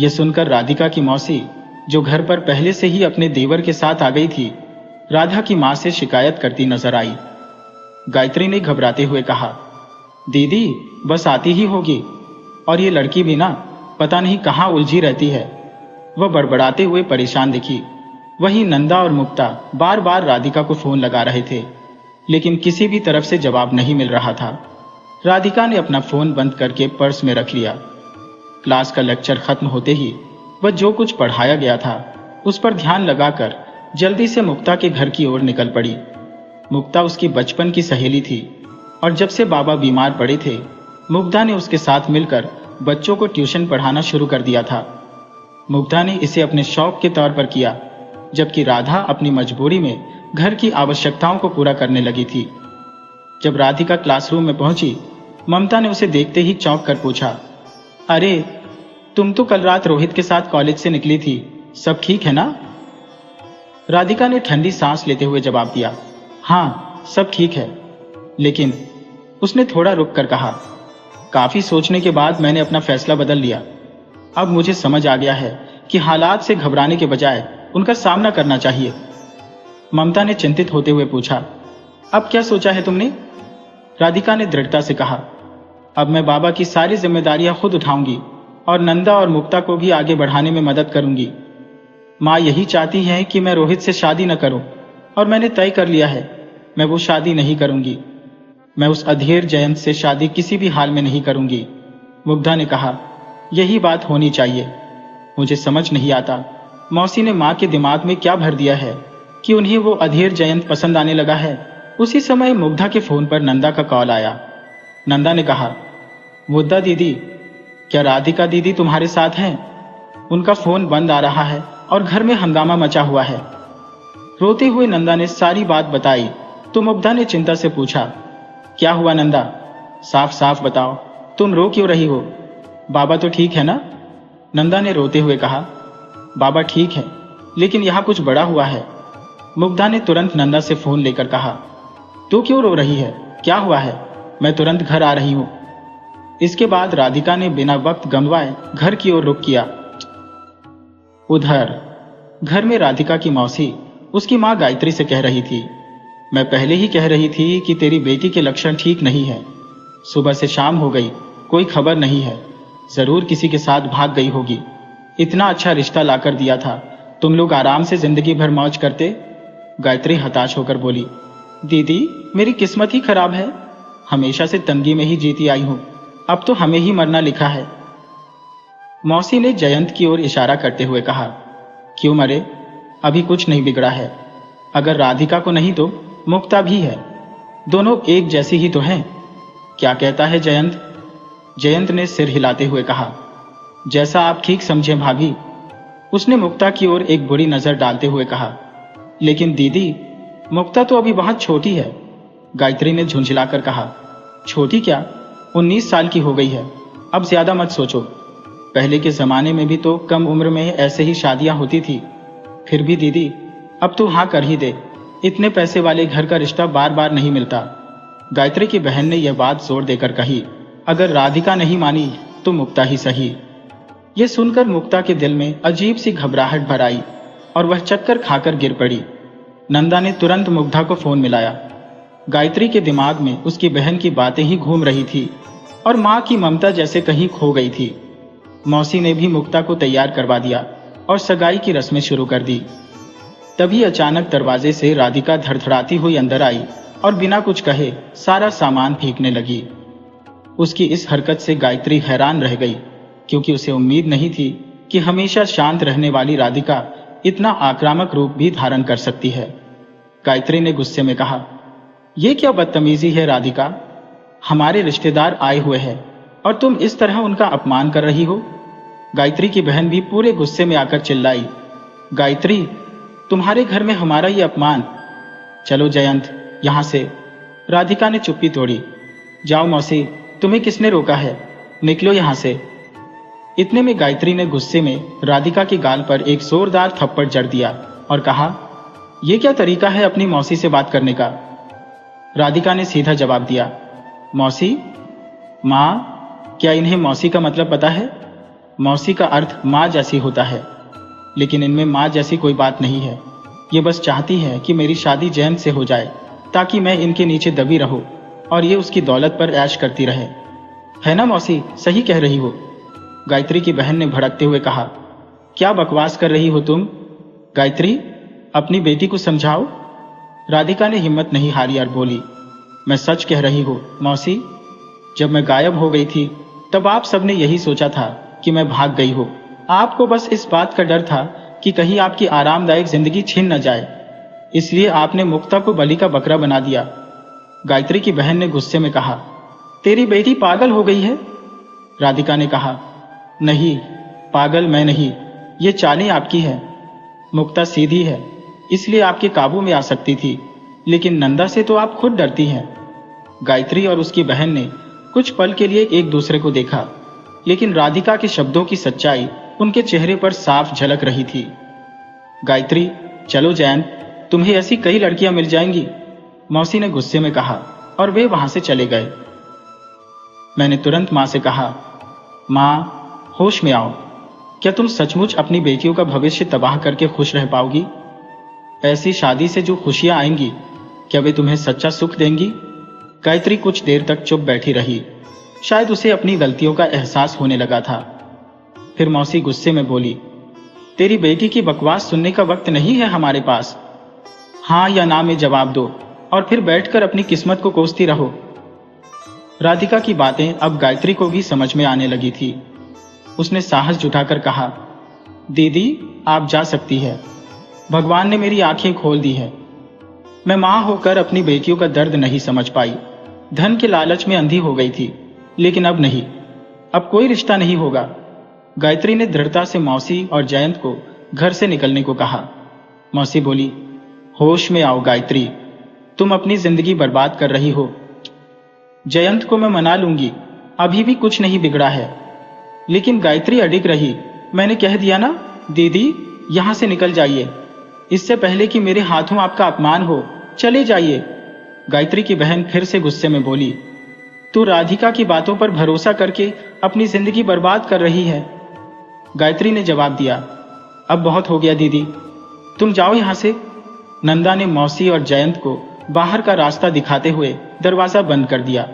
यह सुनकर राधिका की मौसी, जो घर पर पहले से ही अपने देवर के साथ आ गई थी, राधा की मां से शिकायत करती नजर आई। गायत्री ने घबराते हुए कहा, दीदी बस आती ही होगी, और ये लड़की भी ना पता नहीं कहां उलझी रहती है। वह बड़बड़ाते हुए परेशान दिखी। वहीं नंदा और मुक्ता बार बार राधिका को फोन लगा रहे थे, लेकिन किसी भी तरफ से जवाब नहीं मिल रहा था। राधिका ने अपना फोन बंद करके पर्स में रख लिया। क्लास का लेक्चर खत्म होते ही वह जो कुछ पढ़ाया गया था उस पर ध्यान लगाकर जल्दी से मुक्ता के घर की ओर निकल पड़ी। मुक्ता उसकी बचपन की सहेली थी और जब से बाबा बीमार पड़े थे, मुग्धा ने उसके साथ मिलकर बच्चों को ट्यूशन पढ़ाना शुरू कर दिया था। मुग्धा ने इसे अपने शौक के तौर पर किया, जबकि राधा अपनी मजबूरी में घर की आवश्यकताओं को पूरा करने लगी थी। जब राधिका क्लासरूम में पहुंची, ममता ने उसे देखते ही चौंक कर पूछा, अरे तुम तो कल रात रोहित के साथ कॉलेज से निकली थी, सब ठीक है ना? राधिका ने ठंडी सांस लेते हुए जवाब दिया, हाँ सब ठीक है। लेकिन उसने थोड़ा रुक कर कहा, काफी सोचने के बाद मैंने अपना फैसला बदल लिया। अब मुझे समझ आ गया है कि हालात से घबराने के बजाय उनका सामना करना चाहिए। ममता ने चिंतित होते हुए पूछा, अब क्या सोचा है तुमने? राधिका ने दृढ़ता से कहा, अब मैं बाबा की सारी जिम्मेदारियां खुद उठाऊंगी और नंदा और मुक्ता को भी आगे बढ़ाने में मदद करूंगी। माँ यही चाहती है कि मैं रोहित से शादी न करूं, और मैंने तय कर लिया है मैं वो शादी नहीं करूंगी। मैं उस अधीर जयंत से शादी किसी भी हाल में नहीं करूंगी। मुग्धा ने कहा, यही बात होनी चाहिए। मुझे समझ नहीं आता मौसी ने माँ के दिमाग में क्या भर दिया है कि उन्हें वो अधीर जयंत पसंद आने लगा है। उसी समय मुग्धा के फोन पर नंदा का कॉल आया। नंदा ने कहा, मुग्धा दीदी, क्या राधिका दीदी तुम्हारे साथ हैं? उनका फोन बंद आ रहा है और घर में हंगामा मचा हुआ है। रोते हुए नंदा ने सारी बात बताई तो मुग्धा ने चिंता से पूछा, क्या हुआ नंदा? साफ साफ बताओ, तुम रो क्यों रही हो? बाबा तो ठीक है ना? नंदा ने रोते हुए कहा, बाबा ठीक है, लेकिन यहाँ कुछ बड़ा हुआ है। मुग्धा ने तुरंत नंदा से फोन लेकर कहा, तू क्यों रो रही है? क्या हुआ है? मैं तुरंत घर आ रही हूँ। इसके बाद राधिका ने बिना वक्त गंवाए घर की ओर रुख किया। उधर घर में राधिका की मौसी उसकी माँ गायत्री से कह रही थी, मैं पहले ही कह रही थी कि तेरी बेटी के लक्षण ठीक नहीं है। सुबह से शाम हो गई, कोई खबर नहीं है। जरूर किसी के साथ भाग गई होगी। इतना अच्छा रिश्ता लाकर दिया था, तुम लोग आराम से जिंदगी भर मौज करते। गायत्री हताश होकर बोली, दीदी मेरी किस्मत ही खराब है। हमेशा से तंगी में ही जीती आई हूँ। अब तो हमें ही मरना लिखा है। मौसी ने जयंत की ओर इशारा करते हुए कहा, क्यों मरे, अभी कुछ नहीं बिगड़ा है। अगर राधिका को नहीं तो मुक्ता भी है, दोनों एक जैसी ही तो हैं। क्या कहता है जयंत? जयंत ने सिर हिलाते हुए कहा, जैसा आप ठीक समझें भाभी। उसने मुक्ता की ओर एक बुरी नजर डालते हुए कहा, लेकिन दीदी, मुक्ता तो अभी बहुत छोटी है। गायत्री ने झुंझलाकर कहा, छोटी क्या, 19 साल की हो गई है, अब ज्यादा मत सोचो। पहले के जमाने में भी तो कम उम्र में ऐसे ही शादियां होती थी। फिर भी दीदी, अब तो हाँ कर ही दे, इतने पैसे वाले घर का रिश्ता बार बार नहीं मिलता। गायत्री की बहन ने यह बात जोर देकर कही, अगर राधिका नहीं मानी तो मुक्ता ही सही। यह सुनकर मुक्ता के दिल में अजीब सी घबराहट भर आई और वह चक्कर खाकर गिर पड़ी। नंदा ने तुरंत मुग्धा को फोन मिलाया। गायत्री के दिमाग में उसकी बहन की बातें ही घूम रही थी और माँ की ममता जैसे कहीं खो गई थी। मौसी ने भी मुक्ता को तैयार करवा दिया और सगाई की रस्में शुरू कर दी। तभी अचानक दरवाजे से राधिका धड़धड़ाती हुई अंदर आई और बिना कुछ कहे सारा सामान फेंकने लगी। उसकी इस हरकत से गायत्री हैरान रह गई, क्योंकि उसे उम्मीद नहीं थी कि हमेशा शांत रहने वाली राधिका इतना आक्रामक रूप भी धारण कर सकती है। गायत्री ने गुस्से में कहा, यह क्या बदतमीजी है राधिका, हमारे रिश्तेदार आए हुए हैं और तुम इस तरह उनका अपमान कर रही हो। गायत्री की बहन भी पूरे गुस्से में आकर चिल्लाई, गायत्री, तुम्हारे घर में हमारा ये अपमान। चलो जयंत, यहां से। राधिका ने चुप्पी तोड़ी। जाओ मौसी, तुम्हें किसने रोका है, निकलो यहां से। इतने में गायत्री ने गुस्से में राधिका के गाल पर एक जोरदार थप्पड़ जड़ दिया और कहा, यह क्या तरीका है अपनी मौसी से बात करने का। राधिका ने सीधा जवाब दिया, मौसी? माँ? क्या इन्हें मौसी का मतलब पता है? मौसी का अर्थ माँ जैसी होता है, लेकिन इनमें माँ जैसी कोई बात नहीं है। ये बस चाहती है कि मेरी शादी जयंत से हो जाए ताकि मैं इनके नीचे दबी रहूं और ये उसकी दौलत पर ऐश करती रहे। है ना मौसी, सही कह रही हो। गायत्री की बहन ने भड़कते हुए कहा, क्या बकवास कर रही हो तुम? गायत्री, अपनी बेटी को समझाओ। राधिका ने हिम्मत नहीं हारी और बोली, मैं सच कह रही हूं मौसी। जब मैं गायब हो गई थी तब आप सबने यही सोचा था कि मैं भाग गई हूं। आपको बस इस बात का डर था कि कहीं आपकी आरामदायक जिंदगी छीन न जाए, इसलिए आपने मुक्ता को बलि का बकरा बना दिया। गायत्री की बहन ने गुस्से में कहा, तेरी बेटी पागल हो गई है। राधिका ने कहा, नहीं, पागल मैं नहीं, ये चालें आपकी है। मुक्ता सीधी है, इसलिए आपके काबू में आ सकती थी, लेकिन नंदा से तो आप खुद डरती हैं। गायत्री और उसकी बहन ने कुछ पल के लिए एक दूसरे को देखा, लेकिन राधिका के शब्दों की सच्चाई उनके चेहरे पर साफ झलक रही थी। गायत्री, चलो जयंत, तुम्हें ऐसी कई लड़कियां मिल जाएंगी, मौसी ने गुस्से में कहा और वे वहां से चले गए। मैंने तुरंत मां से कहा, मां, होश में आओ। क्या तुम सचमुच अपनी बेटियों का भविष्य तबाह करके खुश रह पाओगी? ऐसी शादी से जो खुशियां आएंगी, क्या वे तुम्हें सच्चा सुख देंगी? गायत्री कुछ देर तक चुप बैठी रही। शायद उसे अपनी गलतियों का एहसास होने लगा था। फिर मौसी गुस्से में बोली, तेरी बेटी की बकवास सुनने का वक्त नहीं है हमारे पास। हाँ या ना में जवाब दो और फिर बैठकर अपनी किस्मत को कोसती रहो। राधिका की बातें अब गायत्री को भी समझ में आने लगी थी। उसने साहस जुटाकर कहा, दीदी, आप जा सकती है। भगवान ने मेरी आंखें खोल दी है। मैं मां होकर अपनी बेटियों का दर्द नहीं समझ पाई। धन के लालच में अंधी हो गई थी, लेकिन अब नहीं, अब कोई रिश्ता नहीं होगा। गायत्री ने दृढ़ता से मौसी और जयंत को घर से निकलने को कहा। मौसी बोली, होश में आओ गायत्री, तुम अपनी जिंदगी बर्बाद कर रही हो। जयंत को मैं मना लूंगी, अभी भी कुछ नहीं बिगड़ा है। लेकिन गायत्री अडिग रही। मैंने कह दिया ना, दीदी, यहां से निकल जाइए, इससे पहले कि मेरे हाथों आपका अपमान हो। चले जाइए। गायत्री की बहन फिर से गुस्से में बोली, तू राधिका की बातों पर भरोसा करके अपनी जिंदगी बर्बाद कर रही है। गायत्री ने जवाब दिया, अब बहुत हो गया दीदी, तुम जाओ यहां से। नंदा ने मौसी और जयंत को बाहर का रास्ता दिखाते हुए दरवाजा बंद कर दिया।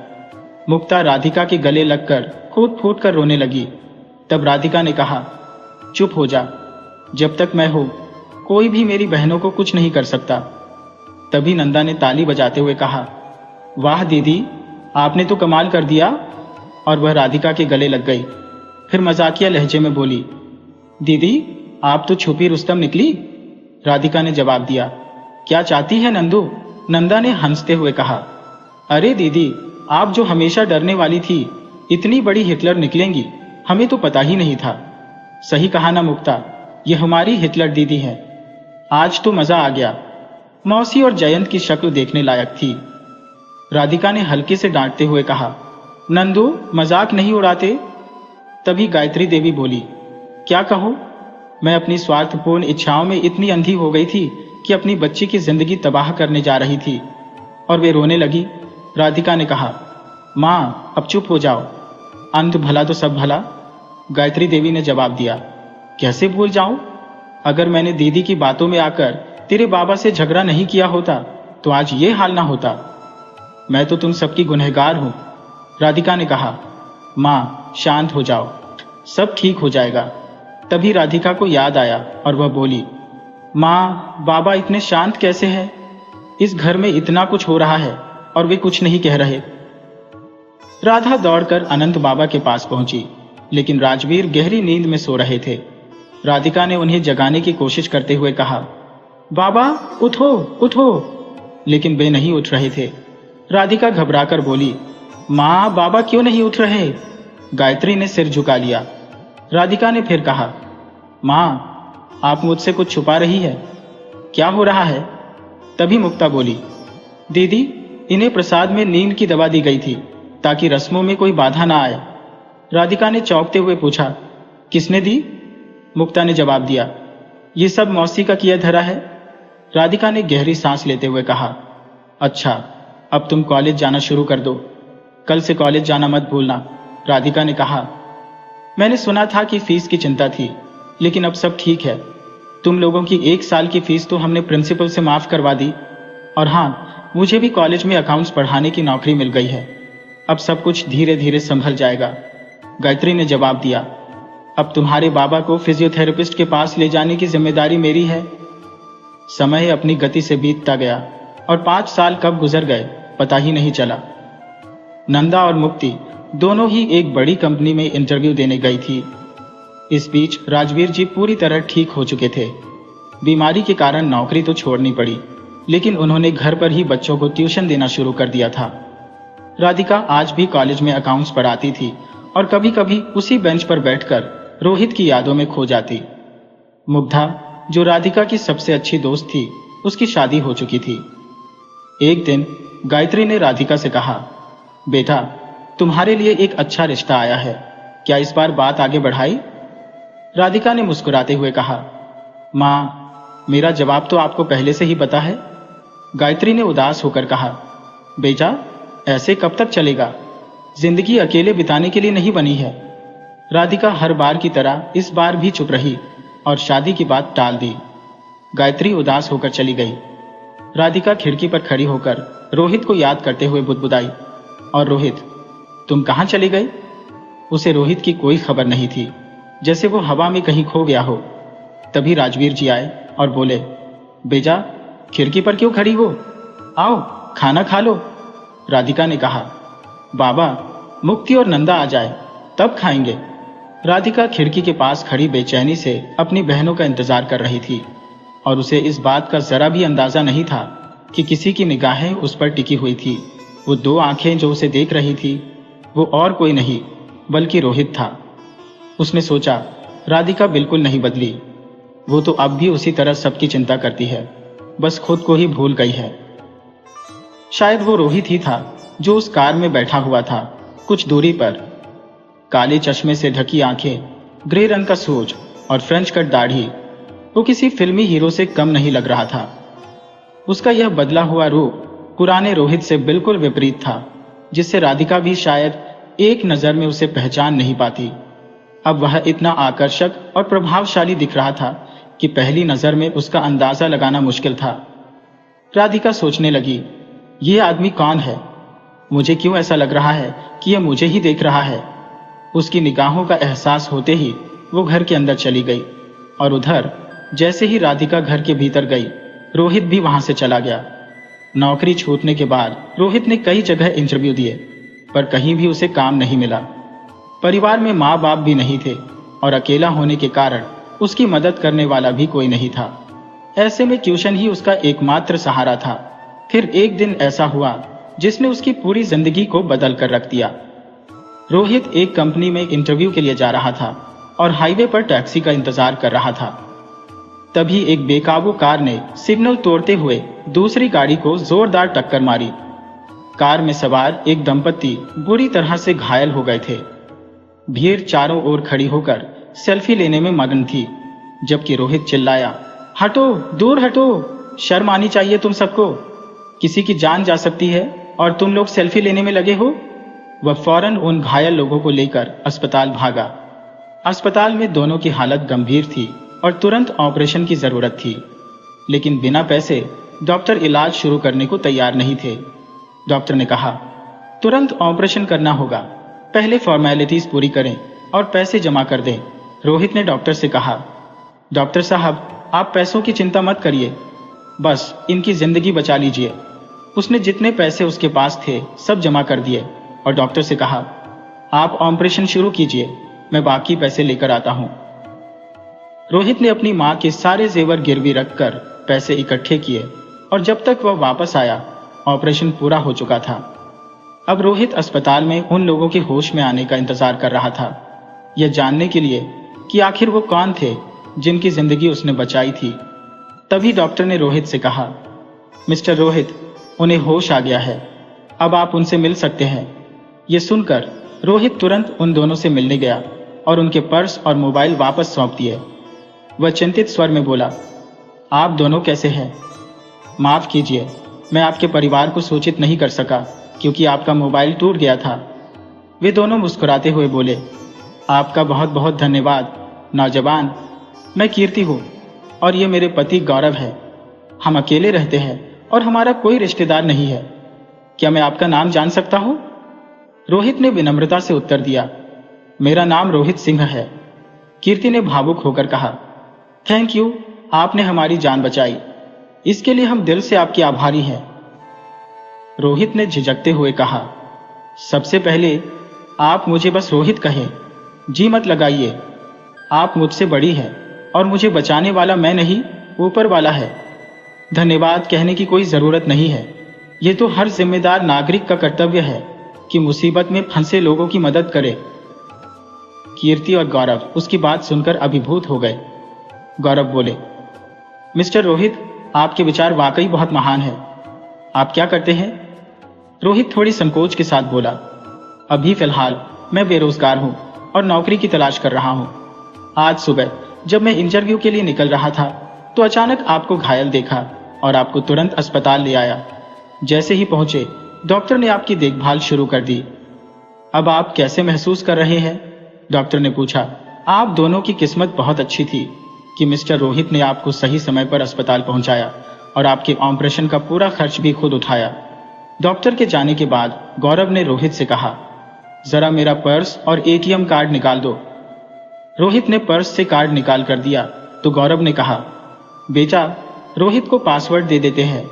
मुक्ता राधिका के गले लगकर फूट फूट कर रोने लगी। तब राधिका ने कहा, चुप हो जा, जब तक मैं हूं कोई भी मेरी बहनों को कुछ नहीं कर सकता। तभी नंदा ने ताली बजाते हुए कहा, वाह दीदी, आपने तो कमाल कर दिया। और वह राधिका के गले लग गई। फिर मजाकिया लहजे में बोली, दीदी आप तो छुपी रुस्तम निकली। राधिका ने जवाब दिया, क्या चाहती है नंदू? नंदा ने हंसते हुए कहा, अरे दीदी आप जो हमेशा डरने वाली थी, इतनी बड़ी हिटलर निकलेंगी, हमें तो पता ही नहीं था। सही कहा ना मुक्ता, ये हमारी हिटलर दीदी है। आज तो मजा आ गया। मौसी और जयंत की शक्ल देखने लायक थी। राधिका ने हल्के से डांटते हुए कहा, नंदू मजाक नहीं उड़ाते। तभी गायत्री देवी बोली, क्या कहूं, मैं अपनी स्वार्थपूर्ण इच्छाओं में इतनी अंधी हो गई थी कि अपनी बच्ची की जिंदगी तबाह करने जा रही थी। और वे रोने लगी। राधिका ने कहा, माँ अब चुप हो जाओ, अंत भला तो सब भला। गायत्री देवी ने जवाब दिया, कैसे भूल जाऊं? अगर मैंने दीदी की बातों में आकर तेरे बाबा से झगड़ा नहीं किया होता तो आज ये हाल ना होता। मैं तो तुम सबकी गुनहगार हूं। राधिका ने कहा, माँ शांत हो जाओ, सब ठीक हो जाएगा। तभी राधिका को याद आया और वह बोली, माँ बाबा इतने शांत कैसे हैं? इस घर में इतना कुछ हो रहा है और वे कुछ नहीं कह रहे। राधा दौड़कर अनंत बाबा के पास पहुंची, लेकिन राजवीर गहरी नींद में सो रहे थे। राधिका ने उन्हें जगाने की कोशिश करते हुए कहा, बाबा उठो उठो, लेकिन वे नहीं उठ रहे थे। राधिका घबराकर बोली, माँ बाबा क्यों नहीं उठ रहे? गायत्री ने सिर झुका लिया। राधिका ने फिर कहा, माँ आप मुझसे कुछ छुपा रही है, क्या हो रहा है? तभी मुक्ता बोली, दीदी इन्हें प्रसाद में नींद की दवा दी गई थी ताकि रस्मों में कोई बाधा ना आए। राधिका ने चौंकते हुए पूछा, किसने दी? मुक्ता ने जवाब दिया, ये सब मौसी का किया धरा है। राधिका ने गहरी सांस लेते हुए कहा, अच्छा अब तुम कॉलेज जाना शुरू कर दो, कल से कॉलेज जाना मत भूलना। राधिका ने कहा, मैंने सुना था कि फीस की चिंता थी, लेकिन अब सब ठीक है। तुम लोगों की 1 साल की फीस तो हमने प्रिंसिपल से माफ करवा दी, और हाँ मुझे भी कॉलेज में अकाउंट्स पढ़ाने की नौकरी मिल गई है। अब सब कुछ धीरे धीरे संभल जाएगा। गायत्री ने जवाब दिया, अब तुम्हारे बाबा को फिजियोथेरेपिस्ट के पास ले जाने की जिम्मेदारी मेरी है। समय अपनी गति से बीतता गया और 5 साल कब गुजर गए पता ही नहीं चला। नंदा और मुक्ति दोनों ही एक बड़ी कंपनी में इंटरव्यू देने गई थी। इस बीच राजवीर जी पूरी तरह ठीक हो चुके थे। बीमारी के कारण नौकरी तो छोड़नी पड़ी, लेकिन उन्होंने घर पर ही बच्चों को ट्यूशन देना शुरू कर दिया था। राधिका आज भी कॉलेज में अकाउंट्स पढ़ाती थी और कभी कभी उसी बेंच पर बैठकर रोहित की यादों में खो जाती। मुग्धा, जो राधिका की सबसे अच्छी दोस्त थी, उसकी शादी हो चुकी थी। एक दिन गायत्री ने राधिका से कहा, बेटा तुम्हारे लिए एक अच्छा रिश्ता आया है, क्या इस बार बात आगे बढ़ाई? राधिका ने मुस्कुराते हुए कहा, माँ मेरा जवाब तो आपको पहले से ही पता है। गायत्री ने उदास होकर कहा, बेटा ऐसे कब तक चलेगा? जिंदगी अकेले बिताने के लिए नहीं बनी है। राधिका हर बार की तरह इस बार भी चुप रही और शादी की बात टाल दी। गायत्री उदास होकर चली गई। राधिका खिड़की पर खड़ी होकर रोहित को याद करते हुए बुदबुदाई, और रोहित तुम कहां चले गए? उसे रोहित की कोई खबर नहीं थी, जैसे वो हवा में कहीं खो गया हो। तभी राजवीर जी आए और बोले, बेजा खिड़की पर क्यों खड़ी हो? आओ खाना खा लो। राधिका ने कहा, बाबा मुक्ति और नंदा आ जाए तब खाएंगे। राधिका खिड़की के पास खड़ी बेचैनी से अपनी बहनों का इंतजार कर रही थी, और उसे इस बात का जरा भी अंदाजा नहीं था कि किसी की निगाहें उस पर टिकी हुई थी। वो 2 आंखें जो उसे देख रही थी, वो और कोई नहीं बल्कि रोहित था। उसने सोचा, राधिका बिल्कुल नहीं बदली, वो तो अब भी उसी तरह सबकी चिंता करती है, बस खुद को ही भूल गई है। शायद वो रोहित ही था जो उस कार में बैठा हुआ था कुछ दूरी पर। काले चश्मे से ढकी आंखें, ग्रे रंग का सूट और फ्रेंच कट दाढ़ी, वो किसी फिल्मी हीरो से कम नहीं लग रहा था। उसका यह बदला हुआ रूप पुराने रोहित से बिल्कुल विपरीत था, जिससे राधिका भी शायद एक नजर में उसे पहचान नहीं पाती। अब वह इतना आकर्षक और प्रभावशाली दिख रहा था कि पहली नजर में उसका अंदाजा लगाना मुश्किल था। राधिका सोचने लगी, ये आदमी कौन है? मुझे क्यों ऐसा लग रहा है कि यह मुझे ही देख रहा है? उसकी निगाहों का एहसास होते ही वो घर के अंदर चली गई, और उधर जैसे ही राधिका घर के भीतर गई, रोहित भी वहां से चला गया। नौकरी छूटने के बाद रोहित ने कई जगह इंटरव्यू दिए, पर कहीं भी उसे काम नहीं मिला। परिवार में माँ बाप भी नहीं थे और अकेला होने के कारण उसकी मदद करने वाला भी कोई नहीं था। ऐसे में ट्यूशन ही उसका एकमात्र सहारा था। फिर एक दिन ऐसा हुआ जिसने उसकी पूरी जिंदगी को बदल कर रख दिया। रोहित एक कंपनी में इंटरव्यू के लिए जा रहा था और हाईवे पर टैक्सी का इंतजार कर रहा था। तभी एक बेकाबू कार ने सिग्नल तोड़ते हुए दूसरी गाड़ी को जोरदार टक्कर मारी। कार में सवार एक दंपत्ति बुरी तरह से घायल हो गए थे। भीड़ चारों ओर खड़ी होकर सेल्फी लेने में मगन थी, जबकि रोहित चिल्लाया, हटो, दूर हटो, शर्म आनी चाहिए तुम सबको, किसी की जान जा सकती है और तुम लोग सेल्फी लेने में लगे हो। वह फौरन उन घायल लोगों को लेकर अस्पताल भागा। अस्पताल में दोनों की हालत गंभीर थी और तुरंत ऑपरेशन की जरूरत थी, लेकिन बिना पैसे डॉक्टर इलाज शुरू करने को तैयार नहीं थे। डॉक्टर ने कहा, तुरंत ऑपरेशन करना होगा, पहले फॉर्मेलिटीज पूरी करें और पैसे जमा कर दें। रोहित ने डॉक्टर से कहा, डॉक्टर साहब, आप पैसों की चिंता मत करिए, बस इनकी जिंदगी बचा लीजिए। उसने जितने पैसे उसके पास थे सब जमा कर दिए और डॉक्टर से कहा, आप ऑपरेशन शुरू कीजिए, मैं बाकी पैसे लेकर आता हूं। रोहित ने अपनी मां के सारे जेवर गिरवी रखकर पैसे इकट्ठे किए और जब तक वह वापस आया ऑपरेशन पूरा हो चुका था। अब रोहित अस्पताल में उन लोगों के होश में आने का इंतजार कर रहा था, यह जानने के लिए कि आखिर वो कौन थे जिनकी जिंदगी उसने बचाई थी। तभी डॉक्टर ने रोहित से कहा, मिस्टर रोहित, उन्हें होश आ गया है, अब आप उनसे मिल सकते हैं। ये सुनकर रोहित तुरंत उन दोनों से मिलने गया और उनके पर्स और मोबाइल वापस सौंप दिए। वह चिंतित स्वर में बोला, आप दोनों कैसे हैं? माफ कीजिए, मैं आपके परिवार को सूचित नहीं कर सका क्योंकि आपका मोबाइल टूट गया था। वे दोनों मुस्कुराते हुए बोले, आपका बहुत बहुत धन्यवाद नौजवान। मैं कीर्ति हूँ और ये मेरे पति गौरव है। हम अकेले रहते हैं और हमारा कोई रिश्तेदार नहीं है। क्या मैं आपका नाम जान सकता हूँ? रोहित ने विनम्रता से उत्तर दिया, मेरा नाम रोहित सिंह है। कीर्ति ने भावुक होकर कहा, थैंक यू, आपने हमारी जान बचाई, इसके लिए हम दिल से आपके आभारी हैं। रोहित ने झिझकते हुए कहा, सबसे पहले आप मुझे बस रोहित कहें, जी मत लगाइए। आप मुझसे बड़ी हैं और मुझे बचाने वाला मैं नहीं, ऊपर वाला है। धन्यवाद कहने की कोई जरूरत नहीं है। ये तो हर जिम्मेदार नागरिक का कर्तव्य है कि मुसीबत में फंसे लोगों की मदद करे। कीर्ति और गौरव उसकी बात सुनकर अभिभूत हो गए। गौरव बोले, मिस्टर रोहित, आपके विचार वाकई बहुत महान है। आप क्या करते हैं? रोहित थोड़ी संकोच के साथ बोला, अभी फिलहाल मैं बेरोजगार हूं और नौकरी की तलाश कर रहा हूं। आज सुबह जब मैं इंटरव्यू के लिए निकल रहा था तो अचानक आपको घायल देखा और आपको तुरंत अस्पताल ले आया। जैसे ही पहुंचे डॉक्टर ने आपकी देखभाल शुरू कर दी। अब आप कैसे महसूस कर रहे हैं? डॉक्टर ने पूछा। आप दोनों की किस्मत बहुत अच्छी थी कि मिस्टर रोहित ने आपको सही समय पर अस्पताल पहुंचाया और आपके ऑपरेशन का पूरा खर्च भी खुद उठाया। डॉक्टर के जाने के बाद गौरव ने रोहित से कहा, जरा मेरा पर्स और एटीएम कार्ड निकाल दो। रोहित ने पर्स से कार्ड निकाल कर दिया तो गौरव ने कहा, बेटा, रोहित को पासवर्ड दे देते हैं,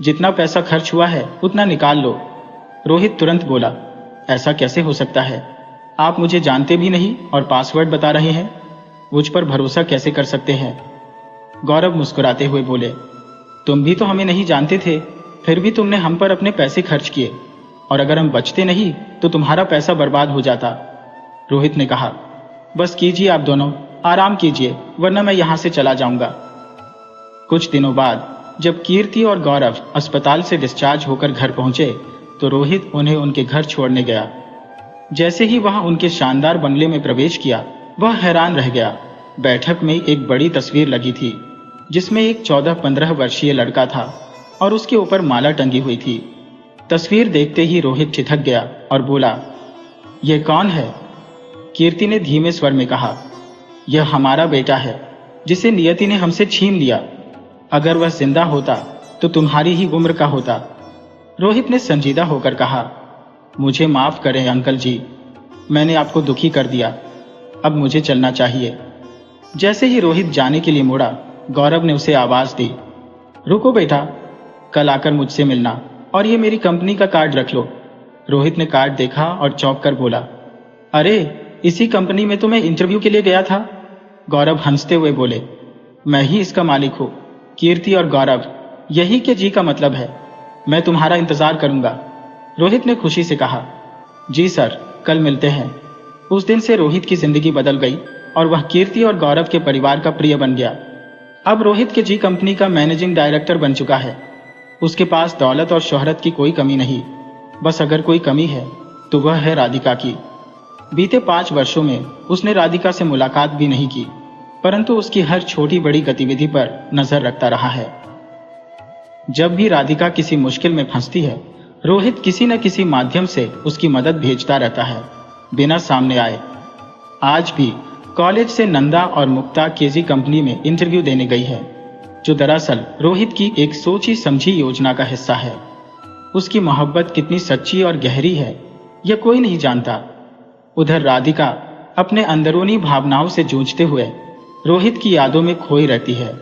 जितना पैसा खर्च हुआ है उतना निकाल लो। रोहित तुरंत बोला, ऐसा कैसे हो सकता है? आप मुझे जानते भी नहीं और पासवर्ड बता रहे हैं, मुझ पर भरोसा कैसे कर सकते हैं? गौरव मुस्कुराते हुए बोले, तुम भी तो हमें नहीं जानते थे, फिर भी तुमने हम पर अपने पैसे खर्च किए और अगर हम बचते नहीं तो तुम्हारा पैसा बर्बाद हो जाता। रोहित ने कहा, बस कीजिए आप दोनों, आराम कीजिए, वरना मैं यहां से चला जाऊंगा। कुछ दिनों बाद जब कीर्ति और गौरव अस्पताल से डिस्चार्ज होकर घर पहुंचे तो रोहित उन्हें उनके घर छोड़ने गया। जैसे ही वहां उनके शानदार बंगले में प्रवेश किया, वह हैरान रह गया। बैठक में एक बड़ी तस्वीर लगी थी जिसमें एक 14-15 वर्षीय लड़का था और उसके ऊपर माला टंगी हुई थी। तस्वीर देखते ही रोहित ठिठक गया और बोला, यह कौन है? कीर्ति ने धीमे स्वर में कहा, यह हमारा बेटा है जिसे नियति ने हमसे छीन लिया। अगर वह जिंदा होता तो तुम्हारी ही उम्र का होता। रोहित ने संजीदा होकर कहा, मुझे माफ करें अंकल जी, मैंने आपको दुखी कर दिया, अब मुझे चलना चाहिए। जैसे ही रोहित जाने के लिए मुड़ा, गौरव ने उसे आवाज दी, रुको बेटा, कल आकर मुझसे मिलना और ये मेरी कंपनी का कार्ड रख लो। रोहित ने कार्ड देखा और चौंक कर बोला, अरे इसी कंपनी में तो मैं इंटरव्यू के लिए गया था। गौरव हंसते हुए बोले, मैं ही इसका मालिक हूं। कीर्ति और गौरव, यही के जी का मतलब है। मैं तुम्हारा इंतजार करूंगा। रोहित ने खुशी से कहा। जी सर, कल मिलते हैं। उस दिन से रोहित की जिंदगी बदल गई और वह कीर्ति और गौरव के परिवार का प्रिय बन गया। अब रोहित के जी कंपनी का मैनेजिंग डायरेक्टर बन चुका है। उसके पास दौलत और शोहरत की कोई कमी नहीं। बस अगर कोई कमी है तो वह है राधिका की। बीते 5 वर्षों में उसने राधिका से मुलाकात भी नहीं की, परंतु उसकी हर छोटी बड़ी गतिविधि पर नजर रखता रहा है। जब भी राधिका किसी मुश्किल में फंसती है, रोहित किसी न किसी माध्यम से उसकी मदद भेजता रहता है, बिना सामने आए। आज भी कॉलेज से नंदा और मुक्ता केजी कंपनी में इंटरव्यू देने गई है, जो दरअसल रोहित की एक सोची समझी योजना का हिस्सा है। उसकी मोहब्बत कितनी सच्ची और गहरी है, यह कोई नहीं जानता। उधर राधिका अपने अंदरूनी भावनाओं से जूझते हुए रोहित की यादों में खोई रहती है।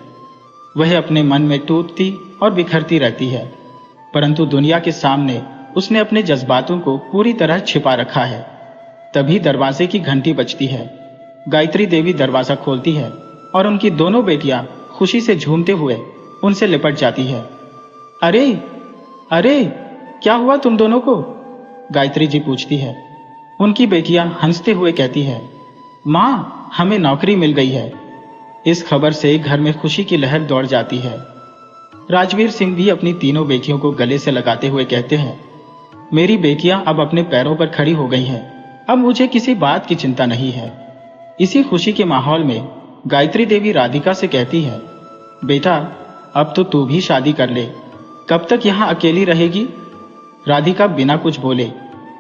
वह अपने मन में टूटती और बिखरती रहती है, परंतु दुनिया के सामने उसने अपने जज्बातों को पूरी तरह छिपा रखा है। तभी दरवाजे की घंटी बजती है। गायत्री देवी दरवाजा खोलती है और उनकी दोनों बेटियां खुशी से झूमते हुए उनसे लिपट जाती है। अरे अरे, क्या हुआ तुम दोनों को? गायत्री जी पूछती है। उनकी बेटियां हंसते हुए कहती है, माँ, हमें नौकरी मिल गई है। इस खबर से घर में खुशी की लहर दौड़ जाती है। राजवीर सिंह भी अपनी तीनों बेटियों को गले से लगाते हुए कहते हैं, मेरी बेटियां अब अपने पैरों पर खड़ी हो गई हैं। अब मुझे किसी बात की चिंता नहीं है। इसी खुशी के माहौल में गायत्री देवी राधिका से कहती है, बेटा, अब तो तू भी शादी कर ले। कब तक यहाँ अकेली रहेगी? राधिका बिना कुछ बोले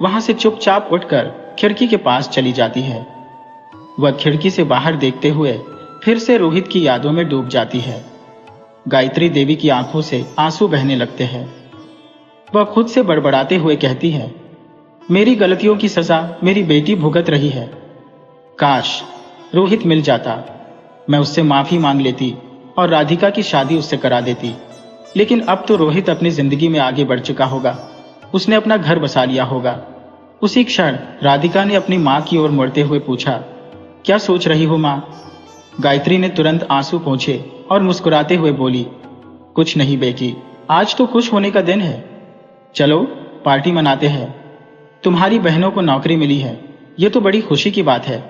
वहां से चुपचाप उठकर खिड़की के पास चली जाती है। वह खिड़की से बाहर देखते हुए फिर से रोहित की यादों में डूब जाती है। गायत्री देवी की आंखों से आंसू बहने लगते हैं। वह खुद से बड़बड़ाते हुए कहती है, मेरी गलतियों की सजा मेरी बेटी भुगत रही है। काश रोहित मिल जाता, मैं उससे माफी मांग लेती और राधिका की शादी उससे करा देती। लेकिन अब तो रोहित अपनी जिंदगी में आगे बढ़ चुका होगा। उसने अपना घर बसा लिया होगा। उसी क्षण राधिका ने अपनी मां की ओर मुड़ते हुए पूछा, क्या सोच रही हो मां? गायत्री ने तुरंत आंसू पोंछे और मुस्कुराते हुए बोली, कुछ नहीं बेटी, आज तो खुश होने का दिन है। चलो पार्टी मनाते हैं। तुम्हारी बहनों को नौकरी मिली है, यह तो बड़ी खुशी की बात है।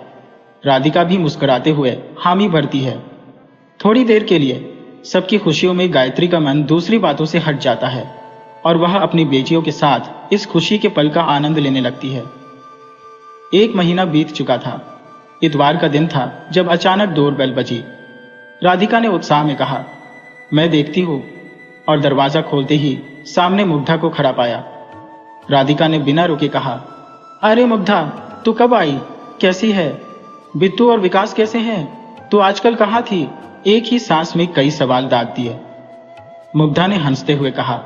राधिका भी मुस्कुराते हुए हामी भरती है। थोड़ी देर के लिए सबकी खुशियों में गायत्री का मन दूसरी बातों से हट जाता है और वह अपनी बेटियों के साथ इस खुशी के पल का आनंद लेने लगती है। 1 महीना बीत चुका था। इतवार का दिन था जब अचानक डोरबेल बजी। राधिका ने उत्साह में कहा, मैं देखती हूँ, और दरवाजा खोलते ही सामने मुग्धा को खड़ा पाया। राधिका ने बिना रुके कहा, अरे मुग्धा, तू कब आई? कैसी है? बिट्टू और विकास कैसे हैं? तू आजकल कहाँ थी? एक ही सांस में कई सवाल दाग दिए। मुग्धा ने हंसते हुए कहा,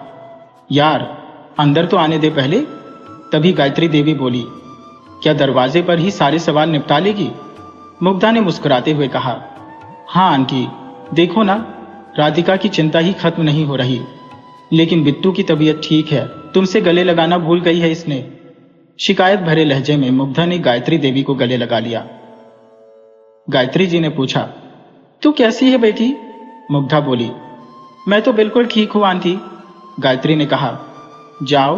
यार अंदर तो आने दे पहले। तभी गायत्री देवी बोली, क्या दरवाजे पर ही सारे सवाल निपटा लेगी? मुग्धा ने मुस्कुराते हुए कहा, हाँ आंटी, देखो ना, राधिका की चिंता ही खत्म नहीं हो रही। लेकिन बिट्टू की तबीयत ठीक है, तुमसे गले लगाना भूल गई है इसने। शिकायत भरे लहजे में मुग्धा ने गायत्री देवी को गले लगा लिया। गायत्री जी ने पूछा, तू कैसी है बेटी? मुग्धा बोली, मैं तो बिल्कुल ठीक हूं आंटी। गायत्री ने कहा, जाओ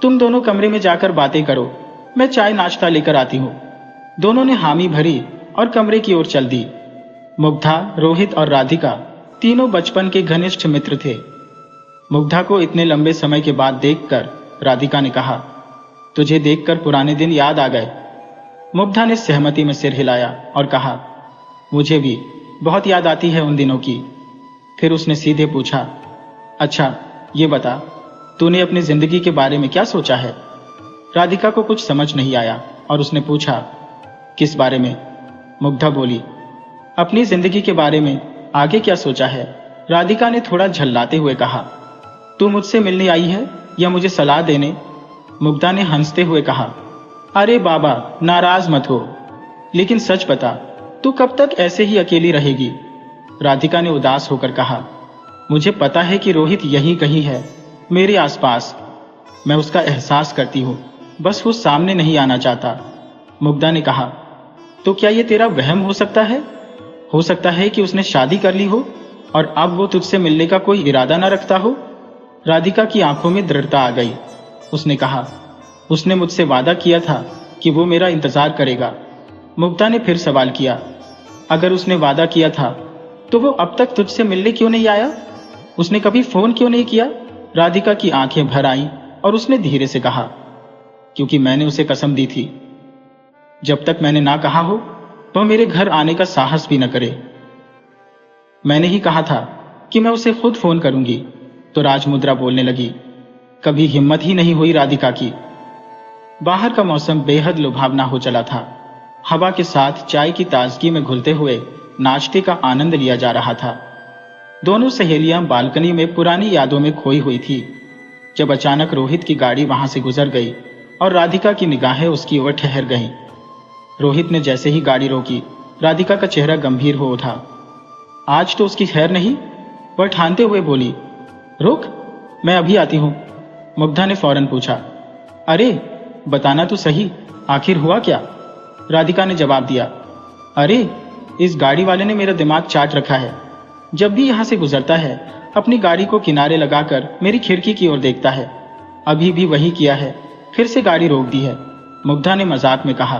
तुम दोनों कमरे में जाकर बातें करो, मैं चाय नाश्ता लेकर आती हूं। दोनों ने हामी भरी और कमरे की ओर चल दी। मुग्धा, रोहित और राधिका तीनों बचपन के घनिष्ठ मित्र थे। मुग्धा को इतने लंबे समय के बाद देखकर राधिका ने कहा, तुझे देखकर पुराने दिन याद आ गए। मुग्धा ने सहमति में सिर हिलाया और कहा, मुझे भी बहुत याद आती है उन दिनों की। फिर उसने सीधे पूछा, अच्छा ये बता, तूने अपनी जिंदगी के बारे में क्या सोचा है? राधिका को कुछ समझ नहीं आया और उसने पूछा, किस बारे में? मुग्धा बोली, अपनी जिंदगी के बारे में। आगे क्या सोचा है? राधिका ने थोड़ा झल्लाते हुए कहा, तू मुझसे मिलने आई है या मुझे सलाह देने? मुग्धा ने हंसते हुए कहा, अरे बाबा, नाराज मत हो, लेकिन सच बता, तू कब तक ऐसे ही अकेली रहेगी? राधिका ने उदास होकर कहा, मुझे पता है कि रोहित यहीं कहीं है, मेरे आसपास। मैं उसका एहसास करती हूँ, बस वो सामने नहीं आना चाहता। मुग्धा ने कहा, तो क्या ये तेरा वहम हो सकता है? हो सकता है कि उसने शादी कर ली हो और अब वो तुझसे मिलने का कोई इरादा ना रखता हो। राधिका की आंखों में दृढ़ता आ गई। उसने कहा, उसने मुझसे वादा किया था कि वो मेरा इंतजार करेगा। मुग्धा ने फिर सवाल किया, अगर उसने वादा किया था तो वो अब तक तुझसे मिलने क्यों नहीं आया? उसने कभी फोन क्यों नहीं किया? राधिका की आंखें भर आईं और उसने धीरे से कहा, क्योंकि मैंने उसे कसम दी थी, जब तक मैंने ना कहा हो वह मेरे घर आने का साहस भी न करे। मैंने ही कहा था कि मैं उसे खुद फोन करूंगी। तो राजमुद्रा बोलने लगी, कभी हिम्मत ही नहीं हुई राधिका की। बाहर का मौसम बेहद लुभावना हो चला था। हवा के साथ चाय की ताजगी में घुलते हुए नाश्ते का आनंद लिया जा रहा था। दोनों सहेलियां बालकनी में पुरानी यादों में खोई हुई थी। जब अचानक रोहित की गाड़ी वहां से गुजर गई और राधिका की निगाहें उसकी ओर ठहर गईं। रोहित ने जैसे ही गाड़ी रोकी, राधिका का चेहरा गंभीर हो उठा। आज तो उसकी खैर नहीं, वह ठानते हुए बोली, रुक, मैं अभी आती हूं। मुग्धा ने फौरन पूछा, अरे बताना तो सही, आखिर हुआ क्या? राधिका ने जवाब दिया, अरे इस गाड़ी वाले ने मेरा दिमाग चाट रखा है। जब भी यहां से गुजरता है अपनी गाड़ी को किनारे लगाकर मेरी खिड़की की ओर देखता है। अभी भी वही किया है, फिर से गाड़ी रोक दी है। मुग्धा ने मजाक में कहा,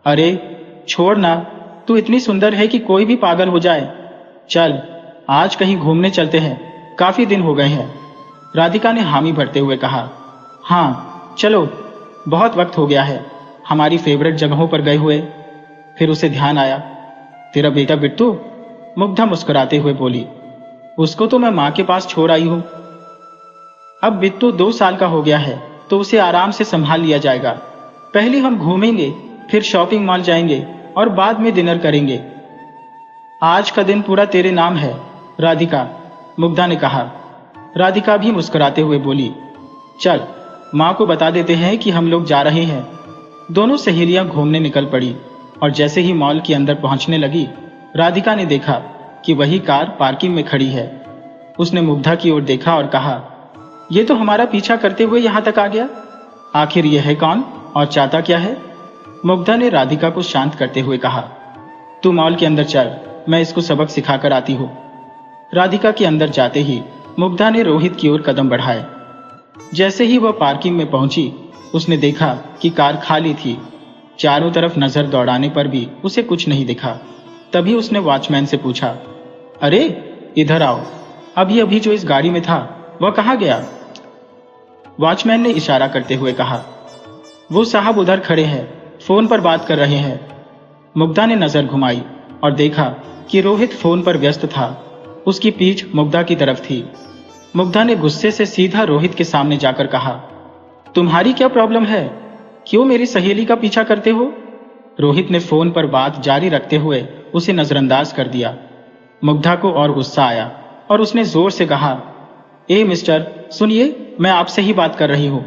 अरे छोड़ ना, तू इतनी सुंदर है कि कोई भी पागल हो जाए। चल आज कहीं घूमने चलते हैं, काफी दिन हो गए हैं। राधिका ने हामी भरते हुए कहा, हाँ चलो, बहुत वक्त हो गया है हमारी फेवरेट जगहों पर गए हुए। फिर उसे ध्यान आया, तेरा बेटा बिट्टू? मुग्धा मुस्कुराते हुए बोली, उसको तो मैं मां के पास छोड़ आई हूं। अब बिट्टू 2 साल का हो गया है तो उसे आराम से संभाल लिया जाएगा। पहले हम घूमेंगे, फिर शॉपिंग मॉल जाएंगे और बाद में डिनर करेंगे। आज का दिन पूरा तेरे नाम है राधिका, मुग्धा ने कहा। राधिका भी मुस्कुराते हुए बोली, चल मां को बता देते हैं कि हम लोग जा रहे हैं। दोनों सहेलियां घूमने निकल पड़ी और जैसे ही मॉल के अंदर पहुंचने लगी, राधिका ने देखा कि वही कार पार्किंग में खड़ी है। उसने मुग्धा की ओर देखा और कहा, यह तो हमारा पीछा करते हुए यहां तक आ गया। आखिर यह है कौन और चाहता क्या है? मुग्धा ने राधिका को शांत करते हुए कहा, तू मॉल के अंदर चल, मैं इसको सबक सिखाकर आती हूं। राधिका के अंदर जाते ही मुग्धा ने रोहित की ओर कदम बढ़ाए। जैसे ही वह पार्किंग में पहुंची, उसने देखा कि कार खाली थी। चारों तरफ नजर दौड़ाने पर भी उसे कुछ नहीं दिखा। तभी उसने वॉचमैन से पूछा, अरे इधर आओ, अभी अभी जो इस गाड़ी में था वह कहाँ गया? वॉचमैन ने इशारा करते हुए कहा, वो साहब उधर खड़े हैं, फोन पर बात कर रहे हैं। मुग्धा ने नजर घुमाई और देखा कि रोहित फोन पर व्यस्त था। उसकी पीठ मुग्धा की तरफ थी। मुग्धा ने गुस्से से सीधा रोहित के सामने जाकर कहा, तुम्हारी क्या प्रॉब्लम है? क्यों मेरी सहेली का पीछा करते हो? रोहित ने फोन पर बात जारी रखते हुए उसे नजरअंदाज कर दिया। मुग्धा को और गुस्सा आया और उसने जोर से कहा, ए मिस्टर, सुनिए, मैं आपसे ही बात कर रही हूं।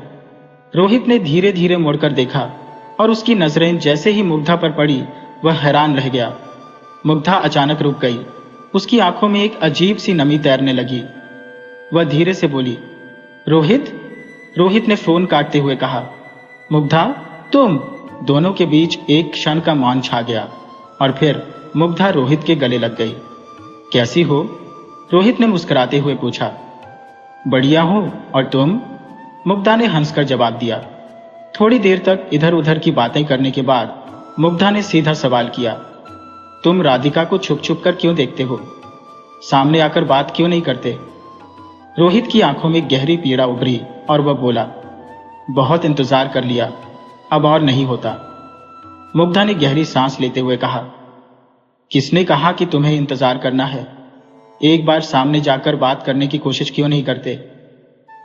रोहित ने धीरे धीरे मुड़कर देखा और उसकी नजरें जैसे ही मुग्धा पर पड़ी, वह हैरान रह गया। मुग्धा अचानक रुक गई। उसकी आंखों में एक अजीब सी नमी तैरने लगी। वह धीरे से बोली, रोहित? रोहित ने फोन काटते हुए कहा, मुग्धा तुम? दोनों के बीच एक क्षण का मौन छा गया और फिर मुग्धा रोहित के गले लग गई। कैसी हो? रोहित ने मुस्कुराते हुए पूछा। बढ़िया हूं, और तुम? मुग्धा ने हंसकर जवाब दिया। थोड़ी देर तक इधर उधर की बातें करने के बाद मुग्धा ने सीधा सवाल किया, तुम राधिका को छुप छुप कर क्यों देखते हो? सामने आकर बात क्यों नहीं करते? रोहित की आंखों में गहरी पीड़ा उभरी और वह बोला, बहुत इंतजार कर लिया, अब और नहीं होता। मुग्धा ने गहरी सांस लेते हुए कहा, किसने कहा कि तुम्हें इंतजार करना है? एक बार सामने जाकर बात करने की कोशिश क्यों नहीं करते?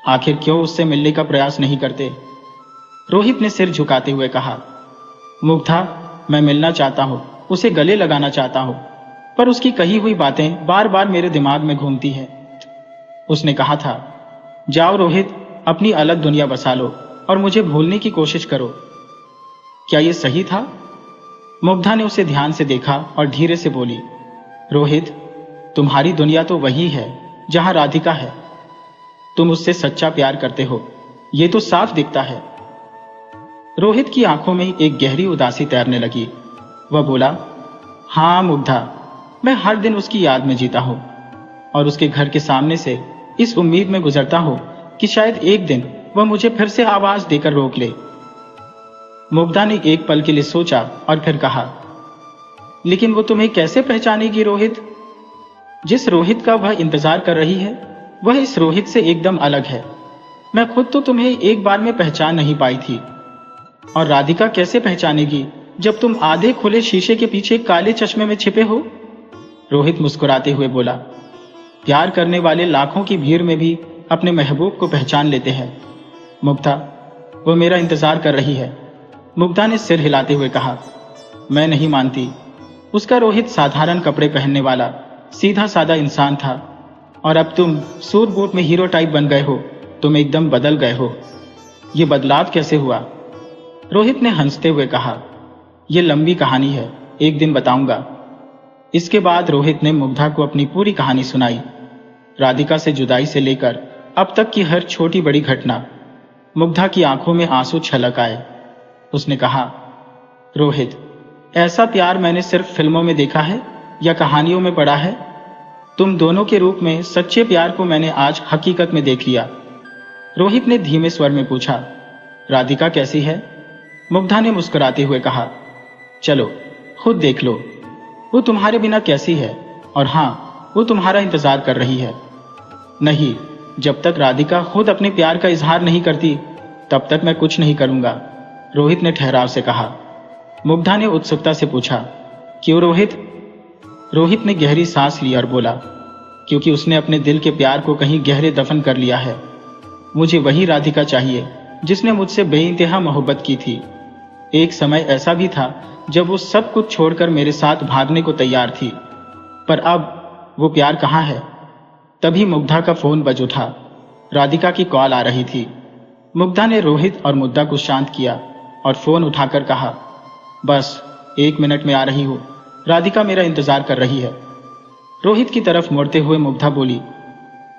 आखिर क्यों उससे मिलने का प्रयास नहीं करते? रोहित ने सिर झुकाते हुए कहा, मुग्धा, मैं मिलना चाहता हूं, उसे गले लगाना चाहता हूं, पर उसकी कही हुई बातें बार बार मेरे दिमाग में घूमती हैं। उसने कहा था, जाओ रोहित, अपनी अलग दुनिया बसा लो और मुझे भूलने की कोशिश करो। क्या यह सही था? मुग्धा ने उसे ध्यान से देखा और धीरे से बोली, रोहित, तुम्हारी दुनिया तो वही है जहां राधिका है। तुम उससे सच्चा प्यार करते हो, यह तो साफ दिखता है। रोहित की आंखों में एक गहरी उदासी तैरने लगी। वह बोला, हाँ मुग्धा, मैं हर दिन उसकी याद में जीता हूं और उसके घर के सामने से इस उम्मीद में गुजरता हूं कि शायद एक दिन वह मुझे फिर से आवाज देकर रोक ले। मुग्धा ने एक पल के लिए सोचा और फिर कहा, लेकिन वो तुम्हें कैसे पहचानेगी रोहित? जिस रोहित का वह इंतजार कर रही है वह इस रोहित से एकदम अलग है। मैं खुद तो तुम्हें एक बार में पहचान नहीं पाई थी, और राधिका कैसे पहचानेगी जब तुम आधे खुले शीशे के पीछे काले चश्मे में छिपे हो? रोहित मुस्कुराते हुए बोला, प्यार करने वाले लाखों की भीड़ में भी अपने महबूब को पहचान लेते हैं। मुग्धा, वो मेरा इंतजार कर रही है। मुग्धा ने सिर हिलाते हुए कहा, मैं नहीं मानती। उसका रोहित साधारण कपड़े पहनने वाला सीधा साधा इंसान था, और अब तुम सूट बूट में हीरो टाइप बन गए हो। तुम एकदम बदल गए हो। ये बदलाव कैसे हुआ? रोहित ने हंसते हुए कहा, यह लंबी कहानी है, एक दिन बताऊंगा। इसके बाद रोहित ने मुग्धा को अपनी पूरी कहानी सुनाई। राधिका से जुदाई से लेकर अब तक की हर छोटी बड़ी घटना। मुग्धा की आंखों में आंसू छलक आए। उसने कहा, रोहित, ऐसा प्यार मैंने सिर्फ फिल्मों में देखा है या कहानियों में पढ़ा है? तुम दोनों के रूप में सच्चे प्यार को मैंने आज हकीकत में देख लिया। रोहित ने धीमे स्वर में पूछा, राधिका कैसी है? मुग्धा ने मुस्कुराते हुए कहा, चलो खुद देख लो, वो तुम्हारे बिना कैसी है, और हाँ, वो तुम्हारा इंतजार कर रही है। नहीं, जब तक राधिका खुद अपने प्यार का इजहार नहीं करती तब तक मैं कुछ नहीं करूंगा, रोहित ने ठहराव से कहा। मुग्धा ने उत्सुकता से पूछा, क्यों रोहित? रोहित ने गहरी सांस ली और बोला, क्योंकि उसने अपने दिल के प्यार को कहीं गहरे दफन कर लिया है। मुझे वही राधिका चाहिए जिसने मुझसे बेइंतहा मोहब्बत की थी। एक समय ऐसा भी था जब वो सब कुछ छोड़कर मेरे साथ भागने को तैयार थी, पर अब वो प्यार कहाँ है? तभी मुग्धा का फोन बज उठा। राधिका की कॉल आ रही थी। मुग्धा ने रोहित और मुग्धा को शांत किया और फोन उठाकर कहा, बस 1 मिनट में आ रही हूं, राधिका मेरा इंतजार कर रही है। रोहित की तरफ मुड़ते हुए मुग्धा बोली,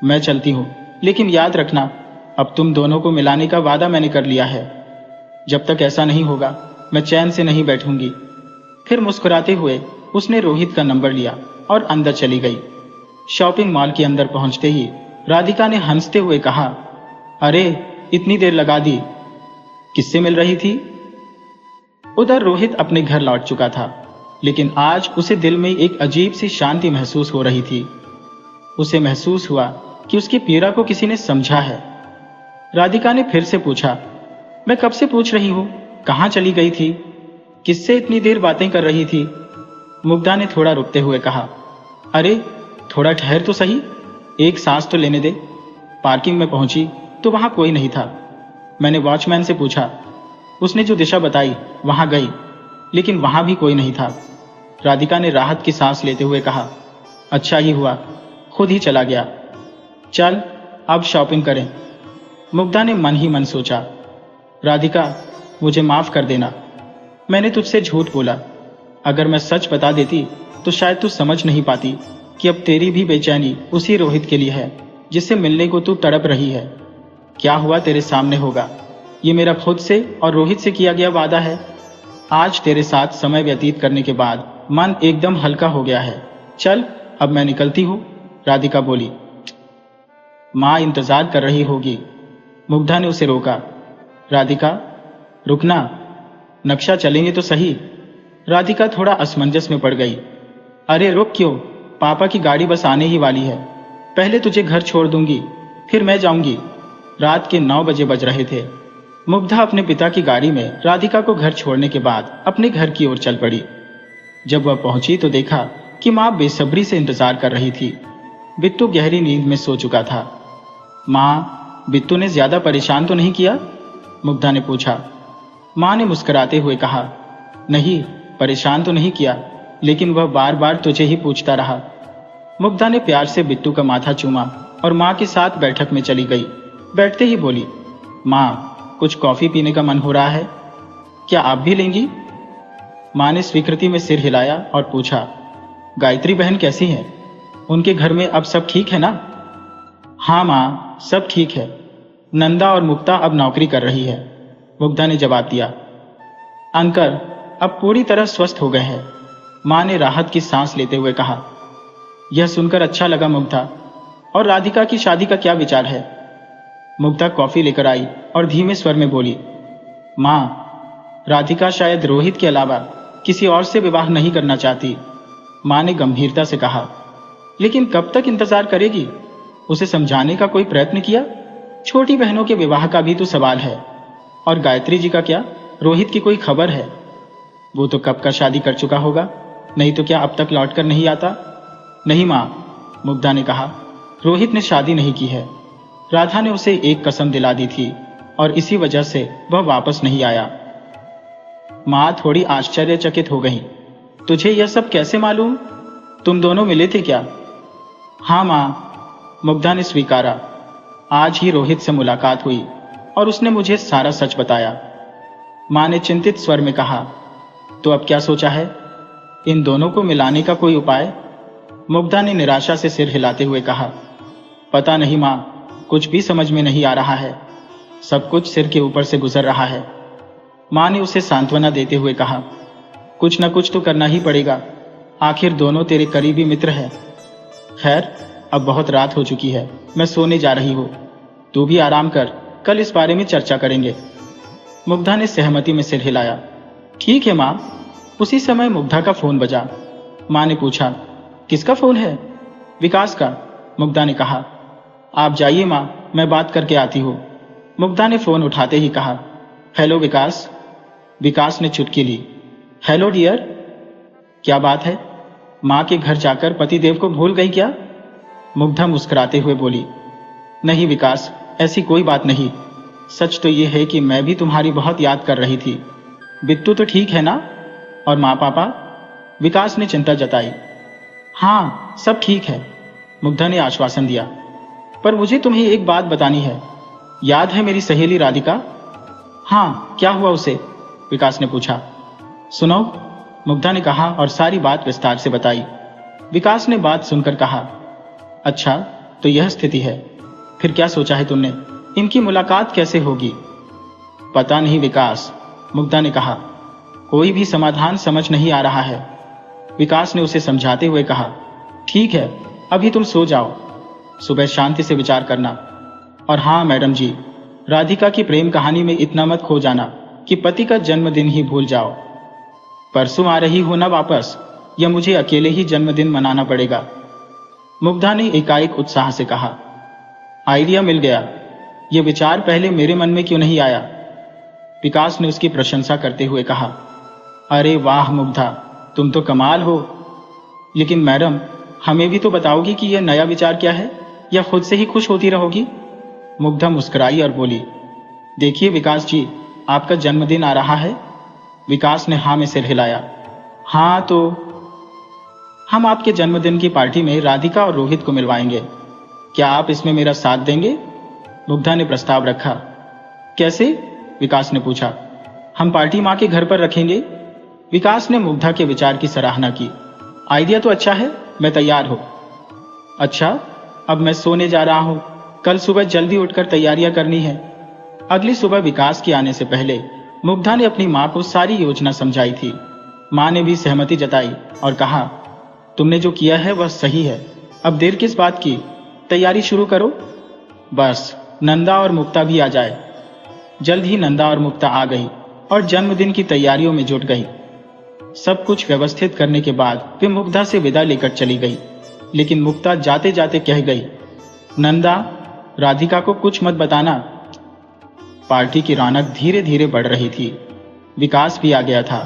मैं चलती हूं, लेकिन याद रखना, अब तुम दोनों को मिलाने का वादा मैंने कर लिया है। जब तक ऐसा नहीं होगा मैं चैन से नहीं बैठूंगी। फिर मुस्कुराते हुए उसने रोहित का नंबर लिया और अंदर चली गई। शॉपिंग मॉल के अंदर पहुंचते ही राधिका ने हंसते हुए कहा, अरे इतनी देर लगा दी, किससे मिल रही थी? उधर रोहित अपने घर लौट चुका था, लेकिन आज उसे दिल में एक अजीब सी शांति महसूस हो रही थी। उसे महसूस हुआ कि उसकी पीड़ा को किसी ने समझा है। राधिका ने फिर से पूछा, मैं कब से पूछ रही हूं, कहां चली गई थी? किससे इतनी देर बातें कर रही थी? मुग्धा ने थोड़ा रुकते हुए कहा, अरे थोड़ा ठहर तो सही, एक सांस तो लेने दे। पार्किंग में पहुंची तो वहां कोई नहीं था। मैंने वॉचमैन से पूछा, उसने जो दिशा बताई वहां गई, लेकिन वहां भी कोई नहीं था। राधिका ने राहत की सांस लेते हुए कहा, अच्छा ही हुआ, खुद ही चला गया। चल अब शॉपिंग करें। मुग्धा ने मन ही मन सोचा, राधिका मुझे माफ कर देना, मैंने तुझसे झूठ बोला। अगर मैं सच बता देती तो शायद तू समझ नहीं पाती कि अब तेरी भी बेचैनी उसी रोहित के लिए है जिससे मिलने को तू तड़प रही है। क्या हुआ तेरे सामने होगा, ये मेरा खुद से और रोहित से किया गया वादा है। आज तेरे साथ समय व्यतीत करने के बाद मन एकदम हल्का हो गया है। चल अब मैं निकलती हूँ, राधिका बोली। माँ इंतजार कर रही होगी। मुग्धा ने उसे रोका। राधिका रुकना, नक्शा चलेंगे तो सही। राधिका थोड़ा असमंजस में पड़ गई। अरे रुक क्यों, पापा की गाड़ी बस आने ही वाली है। पहले तुझे घर छोड़ दूंगी, फिर मैं जाऊंगी। रात के 9 बजे बज रहे थे। मुग्धा अपने पिता की गाड़ी में राधिका को घर छोड़ने के बाद अपने घर की ओर चल पड़ी। जब वह पहुंची तो देखा कि माँ बेसब्री से इंतजार कर रही थी। बिट्टू गहरी नींद में सो चुका था। माँ, बिट्टू ने ज्यादा परेशान तो नहीं किया? मुग्धा ने पूछा। माँ ने मुस्कुराते हुए कहा, नहीं, परेशान तो नहीं किया, लेकिन वह बार बार तुझे ही पूछता रहा। मुग्धा ने प्यार से बिट्टू का माथा चूमा और माँ के साथ बैठक में चली गई। बैठते ही बोली, माँ कुछ कॉफी पीने का मन हो रहा है, क्या आप भी लेंगी? माँ ने स्वीकृति में सिर हिलाया और पूछा, गायत्री बहन कैसी है? उनके घर में अब सब ठीक है ना? हाँ माँ, सब ठीक है। नंदा और मुक्ता अब नौकरी कर रही है, मुग्धा ने जवाब दिया। अंकल, अब पूरी तरह स्वस्थ हो गए हैं। माँ ने राहत की सांस लेते हुए कहा। यह सुनकर अच्छा लगा मुग्धा। और राधिका की शादी का क्या विचार है? मुग्धा कॉफी लेकर आई और धीमे स्वर में बोली, माँ, राधिका शायद रोहित के अलावा किसी और से विवाह नहीं करना चाहती। माँ ने गंभीरता से कहा। लेकिन कब तक इंतजार करेगी? उसे समझाने का कोई प्रयत्न किया? छोटी बहनों के विवाह का भी तो सवाल है। और गायत्री जी का क्या? रोहित की कोई खबर है? वो तो कब का शादी कर चुका होगा, नहीं तो क्या अब तक लौट कर नहीं आता? नहीं माँ, मुग्धा ने कहा, रोहित ने शादी नहीं की है। राधा ने उसे एक कसम दिला दी थी और इसी वजह से वह वापस नहीं आया। माँ थोड़ी आश्चर्यचकित हो गई। तुझे यह सब कैसे मालूम? तुम दोनों मिले थे क्या? हाँ माँ, मुग्धा ने स्वीकारा। आज ही रोहित से मुलाकात हुई और उसने मुझे सारा सच बताया। माँ ने चिंतित स्वर में कहा। तो अब क्या सोचा है? इन दोनों को मिलाने का कोई उपाय? मुग्धा ने निराशा से सिर हिलाते हुए कहा। पता नहीं माँ, कुछ भी समझ में नहीं आ रहा है। सब कुछ सिर के ऊपर से गुजर रहा है। माँ ने उसे सांत्वना देते हुए कहा। कुछ न कुछ तो करना ही पड़ेगा, आखिर दोनों तेरे करीबी मित्र हैं। खैर, अब बहुत रात हो चुकी है, मैं सोने जा रही हूँ। तू भी आराम कर, कल इस बारे में चर्चा करेंगे। मुग्धा ने सहमति में सिर हिलाया। ठीक है माँ। उसी समय मुग्धा का फोन बजा। माँ ने पूछा, किसका फोन है? विकास का, मुग्धा ने कहा। आप जाइए माँ, मैं बात करके आती हूँ। मुग्धा ने फोन उठाते ही कहा, हेलो विकास। विकास ने चुटकी ली। Hello dear. क्या बात है? माँ के घर जाकर पतिदेव को भूल गई क्या? मुग्धा मुस्कुराते हुए बोली। नहीं विकास, ऐसी कोई बात नहीं। सच तो यह है कि मैं भी तुम्हारी बहुत याद कर रही थी। बिट्टू तो ठीक है ना? और माँ पापा? विकास ने चिंता जताई। हाँ, सब ठीक है, मुग्धा ने आश्वासन दिया। पर मुझे तुम्हें एक बात बतानी है। याद है मेरी सहेली राधिका? हाँ, क्या हुआ उसे? विकास ने पूछा। सुनो, मुग्धा ने कहा और सारी बात विस्तार से बताई। विकास ने बात सुनकर कहा, अच्छा, तो यह स्थिति है। फिर क्या सोचा है तुमने? इनकी मुलाकात कैसे होगी? पता नहीं विकास, मुग्धा ने कहा। कोई भी समाधान समझ नहीं आ रहा है। विकास ने उसे समझाते हुए कहा, ठीक है, अभी तुम सो जाओ, सुबह शांति से विचार करना। और हाँ मैडम जी, राधिका की प्रेम कहानी में इतना मत खो जाना कि पति का जन्मदिन ही भूल जाओ। परसों आ रही हो ना वापस, या मुझे अकेले ही जन्मदिन मनाना पड़ेगा? मुग्धा ने एकाएक उत्साह से कहा। आइडिया मिल गया, यह विचार पहले मेरे मन में क्यों नहीं आया? विकास ने उसकी प्रशंसा करते हुए कहा। अरे वाह मुग्धा, तुम तो कमाल हो। लेकिन मैडम, हमें भी तो बताओगी कि यह नया विचार क्या है, या खुद से ही खुश होती रहोगी? मुग्धा मुस्कुराई और बोली, देखिए विकास जी, आपका जन्मदिन आ रहा है। विकास ने हाँ में सिर हिलाया। हाँ, तो हम आपके जन्मदिन की पार्टी में राधिका और रोहित को मिलवाएंगे। क्या आप इसमें मेरा साथ देंगे? मुग्धा ने प्रस्ताव रखा। कैसे? विकास ने पूछा। हम पार्टी माँ के घर पर रखेंगे। विकास ने मुग्धा के विचार की सराहना की। आइडिया तो अच्छा है, मैं तैयार हूं। अच्छा, अब मैं सोने जा रहा हूं। कल सुबह जल्दी उठकर तैयारियां करनी है। अगली सुबह विकास के आने से पहले मुग्धा ने अपनी माँ को सारी योजना समझाई थी। माँ ने भी सहमति जताई और कहा, तुमने जो किया है वह सही है। अब देर किस बात की, तैयारी शुरू करो। बस नंदा और मुक्ता भी आ जाए। जल्द ही नंदा और मुक्ता आ गई और जन्मदिन की तैयारियों में जुट गई। सब कुछ व्यवस्थित करने के बाद वे मुग्धा से विदा लेकर चली गई। लेकिन मुक्ता जाते जाते कह गई, नंदा, राधिका को कुछ मत बताना। पार्टी की रौनक धीरे धीरे बढ़ रही थी। विकास भी आ गया था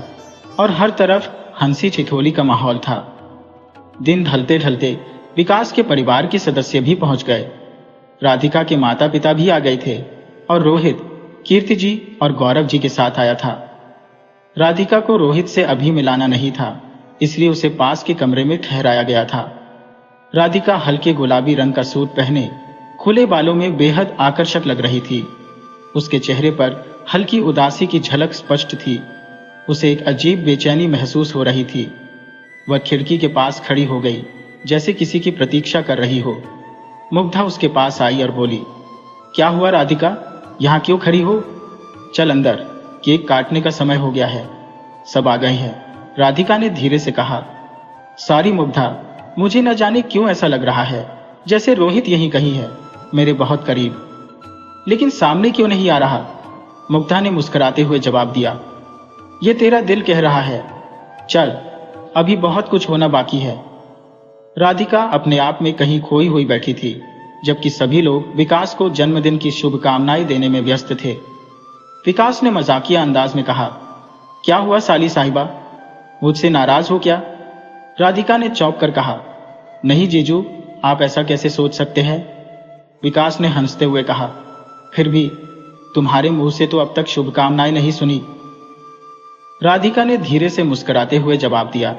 और हर तरफ हंसी ठिठोली का माहौल था। दिन ढलते ढलते विकास के परिवार के सदस्य भी पहुंच गए। राधिका के माता पिता भी आ गए थे और रोहित, कीर्ति जी और गौरव जी के साथ आया था। राधिका को रोहित से अभी मिलाना नहीं था, इसलिए उसे पास के कमरे में ठहराया गया था। राधिका हल्के गुलाबी रंग का सूट पहने खुले बालों में बेहद आकर्षक लग रही थी। उसके चेहरे पर हल्की उदासी की झलक स्पष्ट थी। उसे एक अजीब बेचैनी महसूस हो रही थी। वह खिड़की के पास खड़ी हो गई, जैसे किसी की प्रतीक्षा कर रही हो। मुग्धा उसके पास आई और बोली, क्या हुआ राधिका, यहाँ क्यों खड़ी हो? चल अंदर, केक काटने का समय हो गया है। सब आ गए हैं, राधिका ने धीरे से कहा। सॉरी मुग्धा, मुझे न जाने क्यों ऐसा लग रहा है जैसे रोहित यहीं कहीं है, मेरे बहुत करीब। लेकिन सामने क्यों नहीं आ रहा? मुग्धा ने मुस्कुराते हुए जवाब दिया। ये तेरा दिल कह रहा है, चल, अभी बहुत कुछ होना बाकी है। राधिका अपने आप में कहीं खोई हुई बैठी थी, जबकि सभी लोग विकास को जन्मदिन की शुभकामनाएं देने में व्यस्त थे। विकास ने मजाकिया अंदाज में कहा, क्या हुआ साली साहिबा, मुझसे नाराज हो क्या? राधिका ने चौंक कर कहा, नहीं जीजू, आप ऐसा कैसे सोच सकते हैं? विकास ने हंसते हुए कहा, फिर भी तुम्हारे मुंह से तो अब तक शुभकामनाएं नहीं सुनी। राधिका ने धीरे से मुस्कुराते हुए जवाब दिया,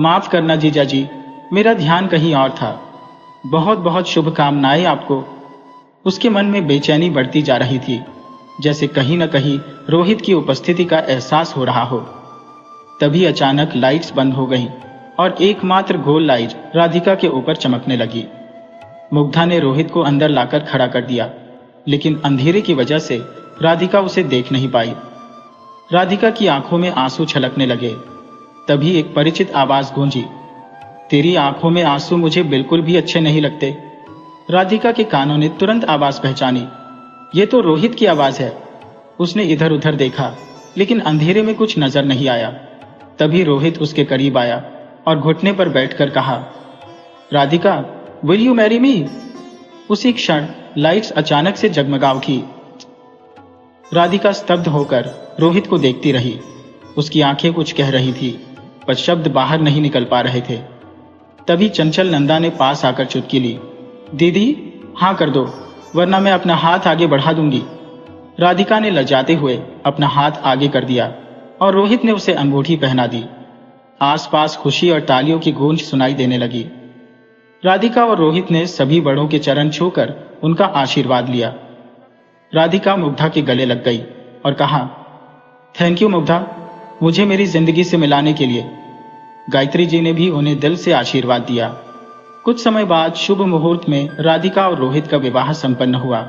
माफ करना जीजा जी, मेरा ध्यान कहीं और था। बहुत बहुत शुभकामनाएं आपको। उसके मन में बेचैनी बढ़ती जा रही थी, जैसे कहीं न कहीं रोहित की उपस्थिति का एहसास हो रहा हो। तभी अचानक लाइट्स बंद हो गईं और एकमात्र गोल लाइट राधिका के ऊपर चमकने लगी। मुग्धा ने रोहित को अंदर लाकर खड़ा कर दिया, लेकिन अंधेरे की वजह से राधिका उसे देख नहीं पाई। राधिका की आंखों में आंसू छलकने लगे। तभी एक परिचित आवाज गूंजी, तेरी आंखों में आंसू मुझे बिल्कुल भी अच्छे नहीं लगते। राधिका के कानों ने तुरंत आवाज पहचानी, ये तो रोहित की आवाज है। उसने इधर उधर देखा, लेकिन अंधेरे में कुछ नजर नहीं आया। तभी रोहित उसके करीब आया और घुटने पर बैठकर कहा, Radhika, will you marry me? उसी क्षण लाइट्स अचानक से जगमगा उठी। राधिका स्तब्ध होकर रोहित को देखती रही। उसकी आंखें कुछ कह रही थी, पर शब्द बाहर नहीं निकल पा रहे थे। तभी चंचल नंदा ने पास आकर चुटकी ली, दीदी हाँ कर दो, वरना मैं अपना हाथ आगे बढ़ा दूंगी। राधिका ने लजाते हुए अपना हाथ आगे कर दिया और रोहित ने उसे अंगूठी पहना दी। आसपास खुशी और तालियों की गूंज सुनाई देने लगी। राधिका और रोहित ने सभी बड़ों के चरण छूकर उनका आशीर्वाद लिया। राधिका मुग्धा के गले लग गई और कहा, थैंक यू मुग्धा, मुझे मेरी जिंदगी से मिलाने के लिए। गायत्री जी ने भी उन्हें दिल से आशीर्वाद दिया। कुछ समय बाद शुभ मुहूर्त में राधिका और रोहित का विवाह संपन्न हुआ।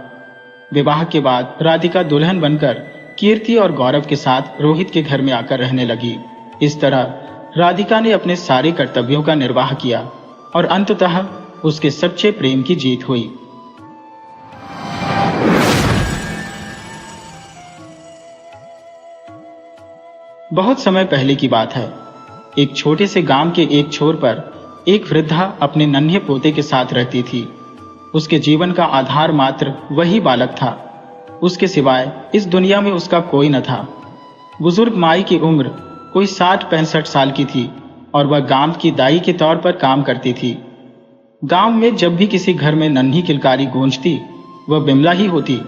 विवाह के बाद राधिका दुल्हन बनकर कीर्ति और गौरव के साथ रोहित के घर में आकर रहने लगी। इस तरह राधिका ने अपने सारे कर्तव्यों का निर्वाह किया और अंततः उसके सच्चे प्रेम की जीत हुई। बहुत समय पहले की बात है। एक छोटे से गांव के एक छोर पर एक वृद्धा अपने नन्हे पोते के साथ रहती थी। उसके जीवन का आधार मात्र वही बालक था। उसके सिवाय इस दुनिया में उसका कोई न था। बुजुर्ग माई की उम्र कोई 60-65 साल की थी और वह गांव की दाई के तौर पर काम करती थी। गांव में जब भी किसी घर में नन्ही किलकारी गूंजती, वह बिमला ही होती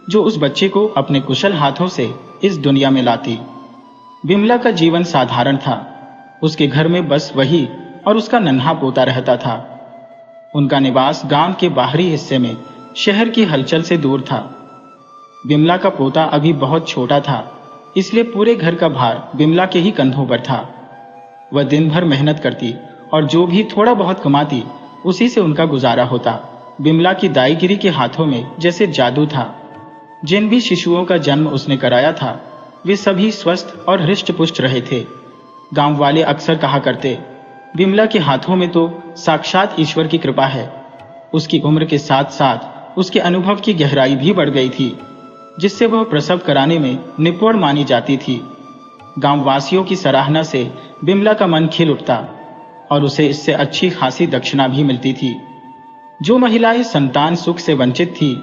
जो उस बच्चे को अपने कुशल हाथों से इस दुनिया में लाती। बिमला का जीवन साधारण था। उसके घर में बस वही और उसका नन्हा पोता रहता था। उनका निवास गांव के बाहरी हिस्से में शहर की हलचल से दूर था। बिमला का पोता अभी बहुत छोटा था, इसलिए पूरे घर का भार बिमला के ही कंधों पर था। वह दिन भर मेहनत करती और जो भी थोड़ा बहुत कमाती उसी से उनका गुजारा होता। बिमला की दाईगिरी के हाथों में जैसे जादू था। जिन भी शिशुओं का जन्म उसने कराया था वे सभी स्वस्थ और हृष्ट पुष्ट रहे थे। गांव वाले अक्सर कहा करते, बिमला के हाथों में तो साक्षात ईश्वर की कृपा है। उसकी उम्र के साथ साथ उसके अनुभव की गहराई भी बढ़ गई थी, जिससे वह प्रसव कराने में निपुण मानी जाती थी। गांव वासियों की सराहना से बिमला का मन खिल उठता और उसे इससे अच्छी खासी दक्षिणा भी मिलती थी। जो महिलाएं संतान सुख से वंचित थी,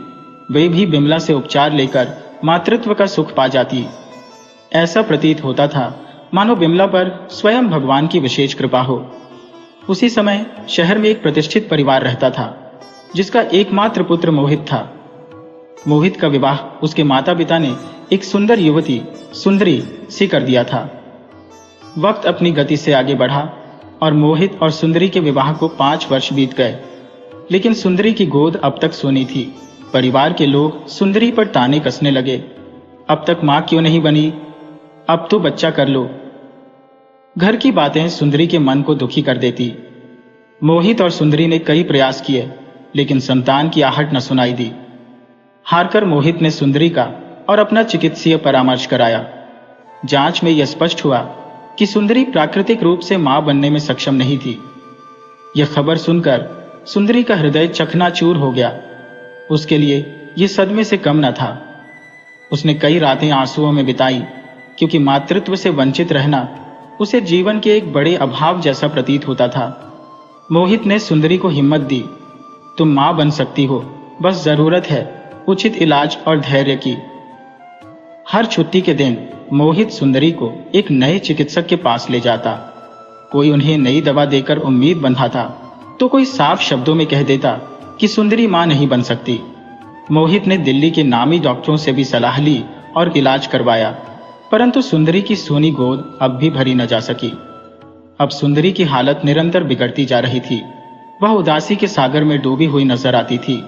वे भी बिमला से उपचार लेकर मातृत्व का सुख पा जाती। ऐसा प्रतीत होता था मानो बिमला पर स्वयं भगवान की विशेष कृपा हो। उसी समय शहर में एक प्रतिष्ठित परिवार रहता था, जिसका एकमात्र पुत्र मोहित था। मोहित का विवाह उसके माता पिता ने एक सुंदर युवती सुंदरी से कर दिया था। वक्त अपनी गति से आगे बढ़ा और मोहित और सुंदरी के विवाह को 5 वर्ष बीत गए, लेकिन सुंदरी की गोद अब तक सोनी थी। परिवार के लोग सुंदरी पर ताने कसने लगे, अब तक मां क्यों नहीं बनी, अब तो बच्चा कर लो। घर की बातें सुंदरी के मन को दुखी कर देती। मोहित और सुंदरी ने कई प्रयास किए, लेकिन संतान की आहट न सुनाई दी। हारकर मोहित ने सुंदरी का और अपना चिकित्सीय परामर्श कराया। जांच में यह स्पष्ट हुआ कि सुंदरी प्राकृतिक रूप से मां बनने में सक्षम नहीं थी। यह खबर सुनकर सुंदरी का हृदय चकनाचूर हो गया। उसके लिए यह सदमे से कम न था। उसने कई रातें आंसुओं में बिताई, क्योंकि मातृत्व से वंचित रहना उसे जीवन के एक बड़े अभाव जैसा प्रतीत होता था। मोहित ने सुंदरी को हिम्मत दी। तुम मां बन सकती हो, बस जरूरत है उचित इलाज और धैर्य की। हर छुट्टी के दिन मोहित सुंदरी को एक नए चिकित्सक के पास ले जाता। कोई उन्हें नई दवा देकर उम्मीद बंधाता, तो कोई साफ शब्दों में कह देता कि सुंदरी मां नहीं बन सकती। मोहित ने दिल्ली के नामी डॉक्टरों से भी सलाह ली और इलाज करवाया, परंतु सुंदरी की सोनी गोद अब भी भरी न जा सकी। अब सुंदरी की हालत निरंतर बिगड़ती जा रही थी। वह उदासी के सागर में डूबी हुई नजर आती थी।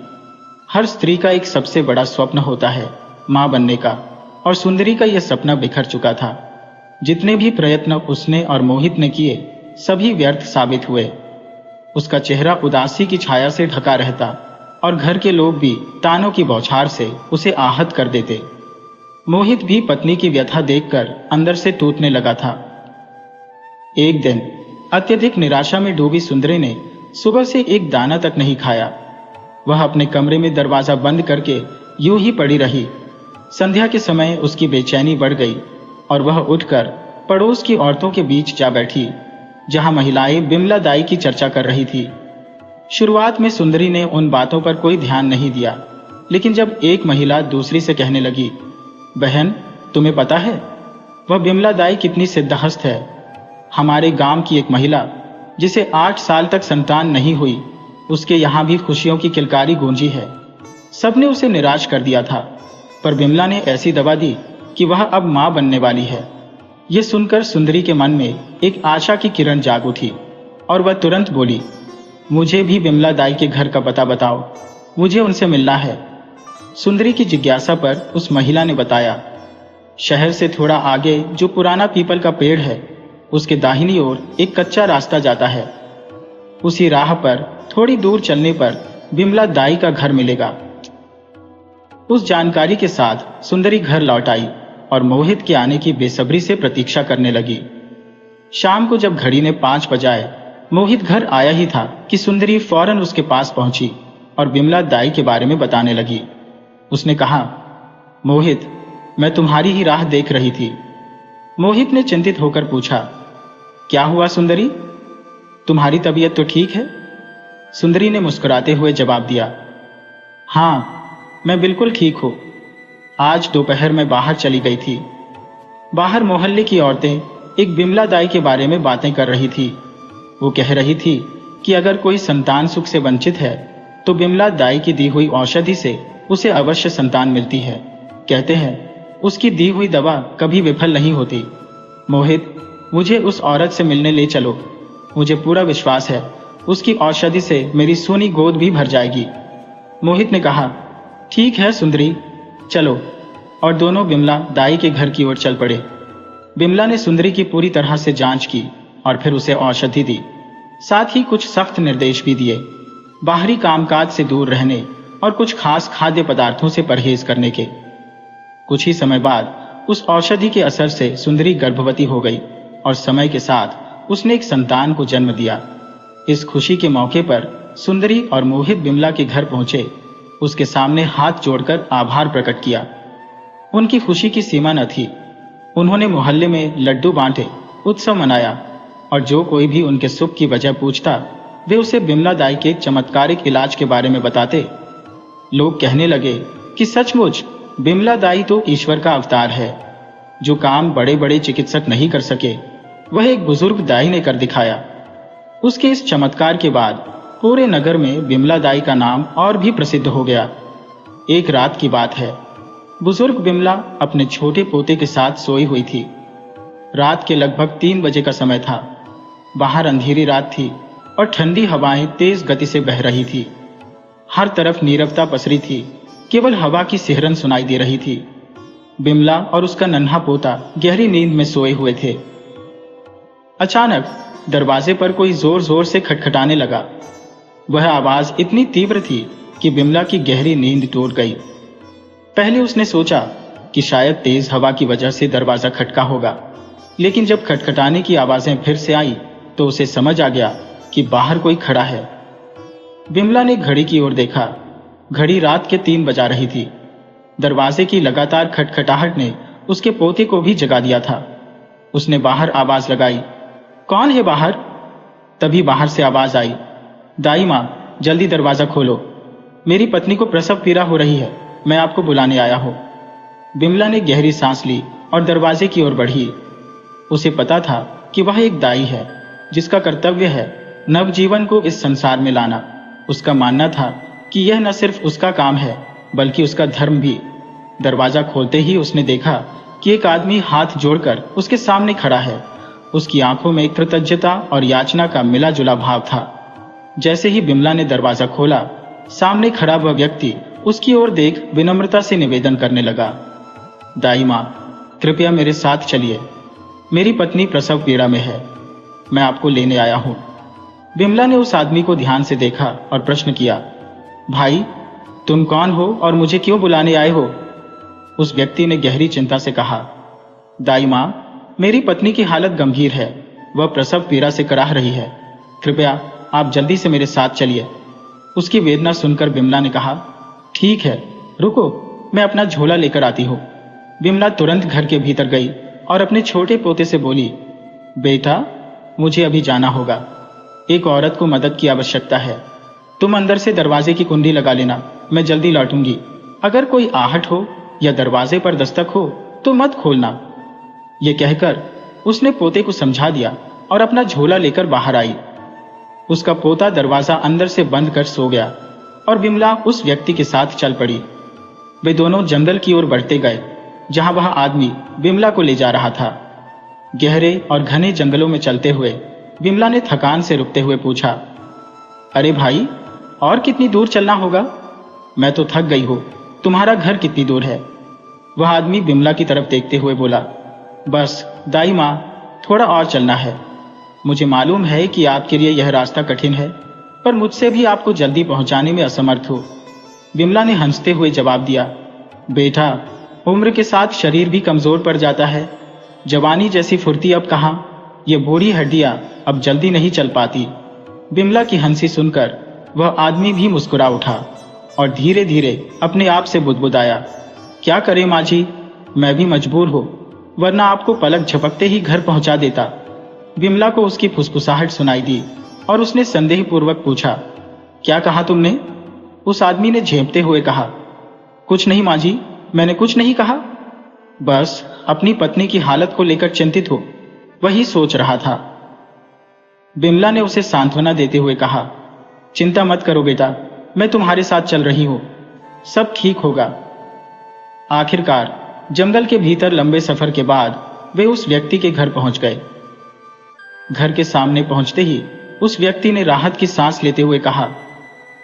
हर स्त्री का एक सबसे बड़ा स्वप्न होता है, मां बनने का, और सुंदरी का यह सपना बिखर चुका था। जितने भी प्रयत्न उसने और मोहित ने किए, सभी व्यर्थ साबित हुए। उसका चेहरा उदासी की छाया से ढका रहता और घर के लोग भी तानों की बौछार से उसे आहत कर देते। मोहित भी पत्नी की व्यथा देखकर अंदर से टूटने लगा था। एक दिन अत्यधिक निराशा में डूबी सुंदरी ने सुबह से एक दाना तक नहीं खाया। वह अपने कमरे में दरवाजा बंद करके यूं ही पड़ी रही। संध्या के समय उसकी बेचैनी बढ़ गई और वह उठकर पड़ोस की औरतों के बीच जा बैठी, जहां महिलाएं बिमला दाई की चर्चा कर रही थी। शुरुआत में सुंदरी ने उन बातों पर कोई ध्यान नहीं दिया, लेकिन जब एक महिला दूसरी से कहने लगी, बहन तुम्हें पता है वह बिमला दाई कितनी सिद्धहस्त है। हमारे गांव की एक महिला जिसे 8 साल तक संतान नहीं हुई, उसके यहां भी खुशियों की किलकारी गूंजी है। सबने उसे निराश कर दिया था, पर बिमला ने ऐसी दवा दी कि वह अब मां बनने वाली है। यह सुनकर सुंदरी के मन में एक आशा की किरण जाग उठी और वह तुरंत बोली, मुझे भी बिमला दाई के घर का पता बताओ, मुझे उनसे मिलना है। सुंदरी की जिज्ञासा पर उस महिला ने बताया, शहर से थोड़ा आगे जो पुराना पीपल का पेड़ है, उसके दाहिनी ओर एक कच्चा रास्ता जाता है। उसी राह पर थोड़ी दूर चलने पर बिमला दाई का घर मिलेगा। उस जानकारी के साथ सुंदरी घर लौट आई और मोहित के आने की बेसब्री से प्रतीक्षा करने लगी। शाम को जब घड़ी ने 5 बजाए, मोहित घर आया ही था कि सुंदरी फौरन उसके पास पहुंची और बिमला दाई के बारे में बताने लगी। उसने कहा, मोहित, मैं तुम्हारी ही राह देख रही थी। मोहित ने चिंतित होकर पूछा, क्या हुआ सुंदरी? तुम्हारी तबीयत तो ठीक है? सुंदरी ने मुस्कुराते हुए जवाब दिया, हाँ, मैं बिल्कुल ठीक हूं। आज दोपहर में बाहर चली गई थी। बाहर मोहल्ले की औरतें एक बिमला दाई के बारे में बातें कर रही थी। वो कह रही थी कि अगर कोई संतान सुख से वंचित है तो बिमला दाई की दी हुई औषधि से उसे अवश्य संतान मिलती है। कहते हैं उसकी दी हुई दवा कभी विफल नहीं होती। मोहित, मुझे उस औरत से मिलने ले चलो। मुझे पूरा विश्वास है उसकी औषधि से मेरी सोनी गोद भी भर जाएगी। मोहित ने कहा, ठीक है सुंदरी, चलो। और दोनों बिमला दाई के घर की ओर चल पड़े। बिमला ने सुंदरी की पूरी तरह से जांच की और फिर उसे औषधि दी। साथ ही कुछ सख्त निर्देश भी दिए, बाहरी कामकाज से दूर रहने और कुछ खास खाद्य पदार्थों से परहेज करने के। कुछ ही समय बाद उस औषधि के असर से सुंदरी गर्भवती हो गई और समय के साथ उसने एक संतान को जन्म दिया। इस खुशी के मौके पर सुंदरी और मोहित बिमला के घर पहुंचे। उसके सामने हाथ जोड़कर आभार प्रकट किया। उनकी खुशी की सीमा न थी। उन्होंने मोहल्ले में लड्डू बांटे, उत्सव मनाया और जो कोई भी उनके सुख की वजह पूछता, वे उसे बिमला दाई के चमत्कारिक इलाज के बारे में बताते। लोग कहने लगे कि सचमुच बिमला दाई तो ईश्वर का अवतार है। जो काम बड़े बड़े चिकित्सक नहीं कर सके, वह एक बुजुर्ग दाई ने कर दिखाया। उसके इस चमत्कार के बाद पूरे नगर में बिमला दाई का नाम और भी प्रसिद्ध हो गया। एक रात की बात है, बुजुर्ग बिमला अपने छोटे पोते के साथ सोई हुई थी। रात के लगभग 3 बजे का समय था। बाहर अंधेरी रात थी और ठंडी हवाएं तेज गति से बह रही थी। हर तरफ नीरवता पसरी थी, केवल हवा की सिहरन सुनाई दे रही थी। बिमला और उसका नन्हा पोता गहरी नींद में सोए हुए थे। अचानक दरवाजे पर कोई जोर जोर से खटखटाने लगा। वह आवाज इतनी तीव्र थी कि बिमला की गहरी नींद टूट गई। पहले उसने सोचा कि शायद तेज हवा की वजह से दरवाजा खटका होगा, लेकिन जब खटखटाने की आवाजें फिर से आई तो उसे समझ आ गया कि बाहर कोई खड़ा है। बिमला ने घड़ी की ओर देखा। घड़ी रात के 3 बजा रही थी। दरवाजे की लगातार खटखटाहट ने उसके पोते को भी जगा दिया था। उसने बाहर आवाज लगाई, कौन है बाहर? तभी बाहर से आवाज आई, दाई माँ, जल्दी दरवाजा खोलो, मेरी पत्नी को प्रसव पीड़ा हो रही है, मैं आपको बुलाने आया हूं। बिमला ने गहरी सांस ली और दरवाजे की ओर बढ़ी। उसे पता था कि वह एक दाई है जिसका कर्तव्य है नवजीवन को इस संसार में लाना। उसका मानना था कि यह न सिर्फ उसका काम है बल्कि उसका धर्म भी। दरवाजा खोलते ही उसने देखा कि एक आदमी हाथ जोड़कर उसके सामने खड़ा है। उसकी आंखों में कृतज्ञता और याचना का मिला जुला भाव था। जैसे ही बिमला ने दरवाजा खोला, सामने खड़ा वह व्यक्ति उसकी ओर देख विनम्रता से निवेदन करने लगा, दाई माँ, कृपया मेरे साथ चलिए, मेरी पत्नी प्रसव पीड़ा में है, मैं आपको लेने आया हूं। बिमला ने उस आदमी को ध्यान से देखा और प्रश्न किया, भाई, तुम कौन हो और मुझे क्यों बुलाने आए हो? उस व्यक्ति ने गहरी चिंता से कहा, दाई माँ, मेरी पत्नी की हालत गंभीर है, वह प्रसव पीड़ा से कराह रही है, कृपया आप जल्दी से मेरे साथ चलिए। उसकी वेदना सुनकर बिमला ने कहा, ठीक है, रुको, मैं अपना झोला लेकर आती हूँ। बिमला तुरंत घर के भीतर गई और अपने छोटे पोते से बोली, बेटा, मुझे अभी जाना होगा, एक औरत को मदद की आवश्यकता है, तुम अंदर से दरवाजे की कुंडी लगा लेना, मैं जल्दी लौटूंगी। अगर कोई आहट हो या दरवाजे पर दस्तक हो तो मत खोलना। यह कहकर उसने पोते को समझा दिया और अपना झोला लेकर बाहर आई। उसका पोता दरवाजा अंदर से बंद कर सो गया और बिमला उस व्यक्ति के साथ चल पड़ी। वे दोनों जंगल की ओर बढ़ते गए जहां वह आदमी बिमला को ले जा रहा था। गहरे और घने जंगलों में चलते हुए बिमला ने थकान से रुकते हुए पूछा, अरे भाई, और कितनी दूर चलना होगा? मैं तो थक गई हूं, तुम्हारा घर कितनी दूर है? वह आदमी बिमला की तरफ देखते हुए बोला, बस दाई माँ, थोड़ा और चलना है। मुझे मालूम है कि आपके लिए यह रास्ता कठिन है, पर मुझसे भी आपको जल्दी पहुंचाने में असमर्थ हो। बिमला ने हंसते हुए जवाब दिया, बेटा, उम्र के साथ शरीर भी कमजोर पड़ जाता है, जवानी जैसी फुर्ती अब कहाँ, ये बूढ़ी हड्डियां अब जल्दी नहीं चल पाती। बिमला की हंसी सुनकर वह आदमी भी मुस्कुरा उठा और धीरे धीरे अपने आप से बुदबुदाया, क्या करे माँ जी, मैं भी मजबूर हूं, वरना आपको पलक झपकते ही घर पहुंचा देता। बिमला को उसकी फुसफुसाहट सुनाई दी और उसने संदेहपूर्वक पूछा, क्या कहा तुमने? उस आदमी ने झेंपते हुए कहा, कुछ नहीं माँ जी, मैंने कुछ नहीं कहा, बस अपनी पत्नी की हालत को लेकर चिंतित हो, वही सोच रहा था। बिमला ने उसे सांत्वना देते हुए कहा, चिंता मत करो बेटा, मैं तुम्हारे साथ चल रही हूं, सब ठीक होगा। आखिरकार जंगल के भीतर लंबे सफर के बाद वे उस व्यक्ति के घर पहुंच गए। घर के सामने पहुंचते ही उस व्यक्ति ने राहत की सांस लेते हुए कहा,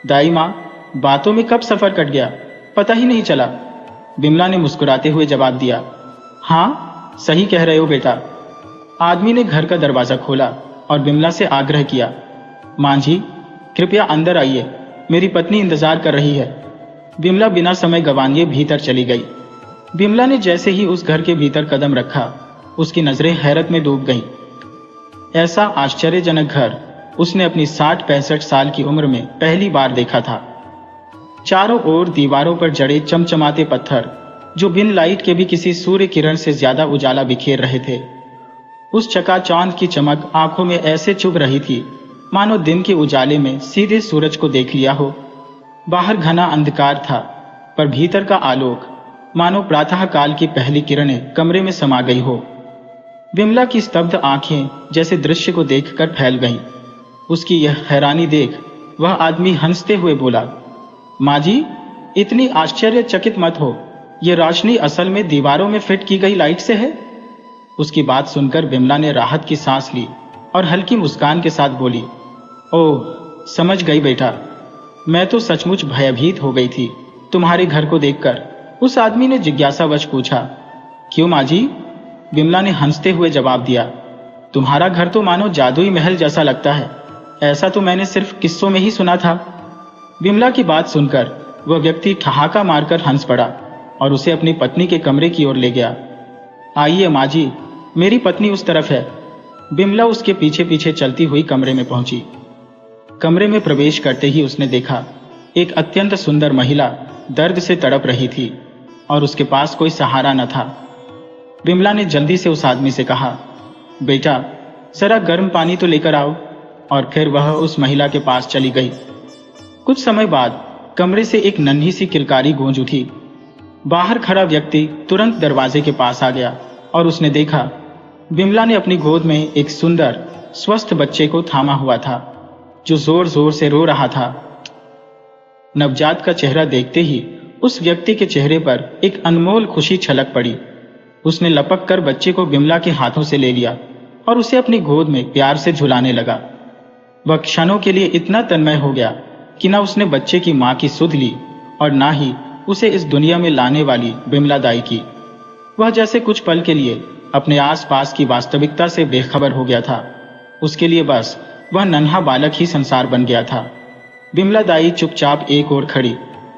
दाई माँ, बातों में कब सफर कट गया, पता ही नहीं चला। बिमला ने मुस्कुराते हुए जवाब दिया, हाँ, सही कह रहे हो बेटा। आदमी ने घर का दरवाजा खोला और बिमला से आग्रह किया, मां जी, कृपया अंदर आइए, मेरी पत्नी इंतजार कर रही है। बिमला बिना समय गंवाए भीतर चली गई। बिमला ने जैसे ही उस घर के भीतर कदम रखा, उसकी नजरें हैरत में डूब गईं। ऐसा आश्चर्यजनक घर उसने अपनी 60-65 साल की उम्र में पहली बार देखा था। चारों ओर दीवारों पर जड़े चमचमाते पत्थर, जो बिन लाइट के भी किसी सूर्य किरण से ज्यादा उजाला बिखेर रहे थे। उस चकाचौंध की चमक आंखों में ऐसे चुभ रही थी मानो दिन के उजाले में सीधे सूरज को देख लिया हो। बाहर घना अंधकार था, पर भीतर का आलोक मानो प्रातः काल की पहली किरणें कमरे में समा गई हो। बिमला की स्तब्ध आंखें जैसे दृश्य को देखकर फैल गईं। उसकी यह हैरानी देख वह आदमी हंसते हुए बोला, माँ जी, इतनी आश्चर्यचकित मत हो, ये रोशनी असल में दीवारों में फिट की गई लाइट से है। उसकी बात सुनकर बिमला ने राहत की सांस ली और हल्की मुस्कान के साथ बोली, ओह, समझ गई बेटा, मैं तो सचमुच भयभीत हो गई थी तुम्हारे घर को देखकर। उस आदमी ने जिज्ञासावश पूछा, क्यों माँ जी? बिमला ने हंसते हुए जवाब दिया, तुम्हारा घर तो मानो जादुई महल जैसा लगता है, ऐसा तो मैंने सिर्फ किस्सों में ही सुना था। बिमला की बात सुनकर वह व्यक्ति ठहाका मारकर हंस पड़ा और उसे अपनी पत्नी के कमरे की ओर ले गया। आइए माँ जी, मेरी पत्नी उस तरफ है। बिमला उसके पीछे पीछे चलती हुई कमरे में पहुंची। कमरे में प्रवेश करते ही उसने देखा एक अत्यंत सुंदर महिला दर्द से तड़प रही थी और उसके पास कोई सहारा न था। बिमला ने जल्दी से उस आदमी से कहा, बेटा जरा गर्म पानी तो लेकर आओ, और फिर वह उस महिला के पास चली गई। कुछ समय बाद कमरे से एक नन्ही सी किलकारी गूंज उठी। बाहर खड़ा व्यक्ति तुरंत दरवाजे के पास आ गया और उसने देखा बिमला ने अपनी गोद में एक सुंदर स्वस्थ बच्चे को थामा हुआ था जो जोर जोर से रो रहा था। नवजात का चेहरा देखते ही उस व्यक्ति के चेहरे पर एक अनमोल खुशी छलक पड़ी। उसने लपक कर बच्चे को बिमला के हाथों से ले लिया और उसे अपनी गोद में प्यार से झुलाने लगा। वह क्षणों के लिए इतना तन्मय हो गया कि न उसने बच्चे की मां की सुध ली और ना ही उसे इस दुनिया में लाने वाली बिमला दाई की। वह जैसे कुछ पल के लिए अपने आसपास की वास्तविकता से बेखबर हो गया था। उसके लिए बस वह नन्हा बालक ही संसार बन गया था। बिमला दाई चुपचाप एक ओर खड़ी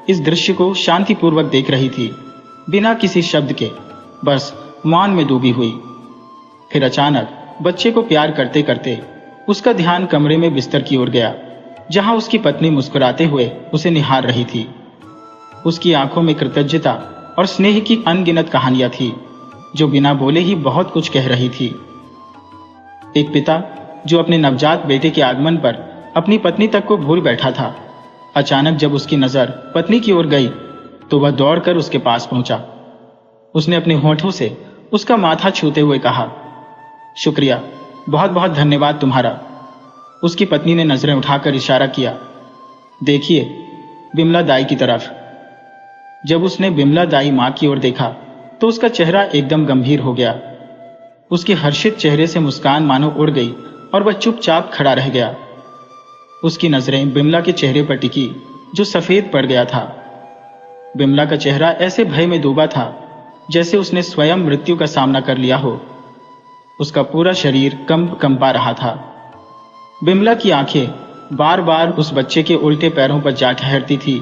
इस दृश्य को शांतिपूर्वक देख रही थी, बिना किसी शब्द के, बस मौन में डूबी हुई। फिर अचानक बच्चे को प्यार करते करते उसका ध्यान कमरे में बिस्तर की ओर गया, जहां उसकी पत्नी मुस्कुराते हुए उसे निहार रही थी। उसकी आंखों में कृतज्ञता और स्नेह की अनगिनत कहानियां थी, जो बिना बोले ही बहुत कुछ कह रही थी। एक पिता जो अपने नवजात बेटे के आगमन पर अपनी पत्नी तक को भूल बैठा था, अचानक जब उसकी नजर पत्नी की ओर गई तो वह दौड़कर उसके पास पहुंचा। उसने अपने होठों से उसका माथा छूते हुए कहा, शुक्रिया, बहुत बहुत धन्यवाद तुम्हारा। उसकी पत्नी ने नजरें उठाकर इशारा किया, देखिए बिमला दाई की तरफ। जब उसने बिमला दाई मां की ओर देखा तो उसका चेहरा एकदम गंभीर हो गया। उसके हर्षित चेहरे से मुस्कान मानो उड़ गई और वह चुपचाप खड़ा रह गया। उसकी नजरें बिमला के चेहरे पर टिकी जो सफेद पड़ गया था। बिमला का चेहरा ऐसे भय में डूबा था जैसे उसने स्वयं मृत्यु का सामना कर लिया हो। उसका पूरा शरीर कंपा रहा था। बिमला की आंखें बार बार उस बच्चे के उल्टे पैरों पर जा ठहरती थी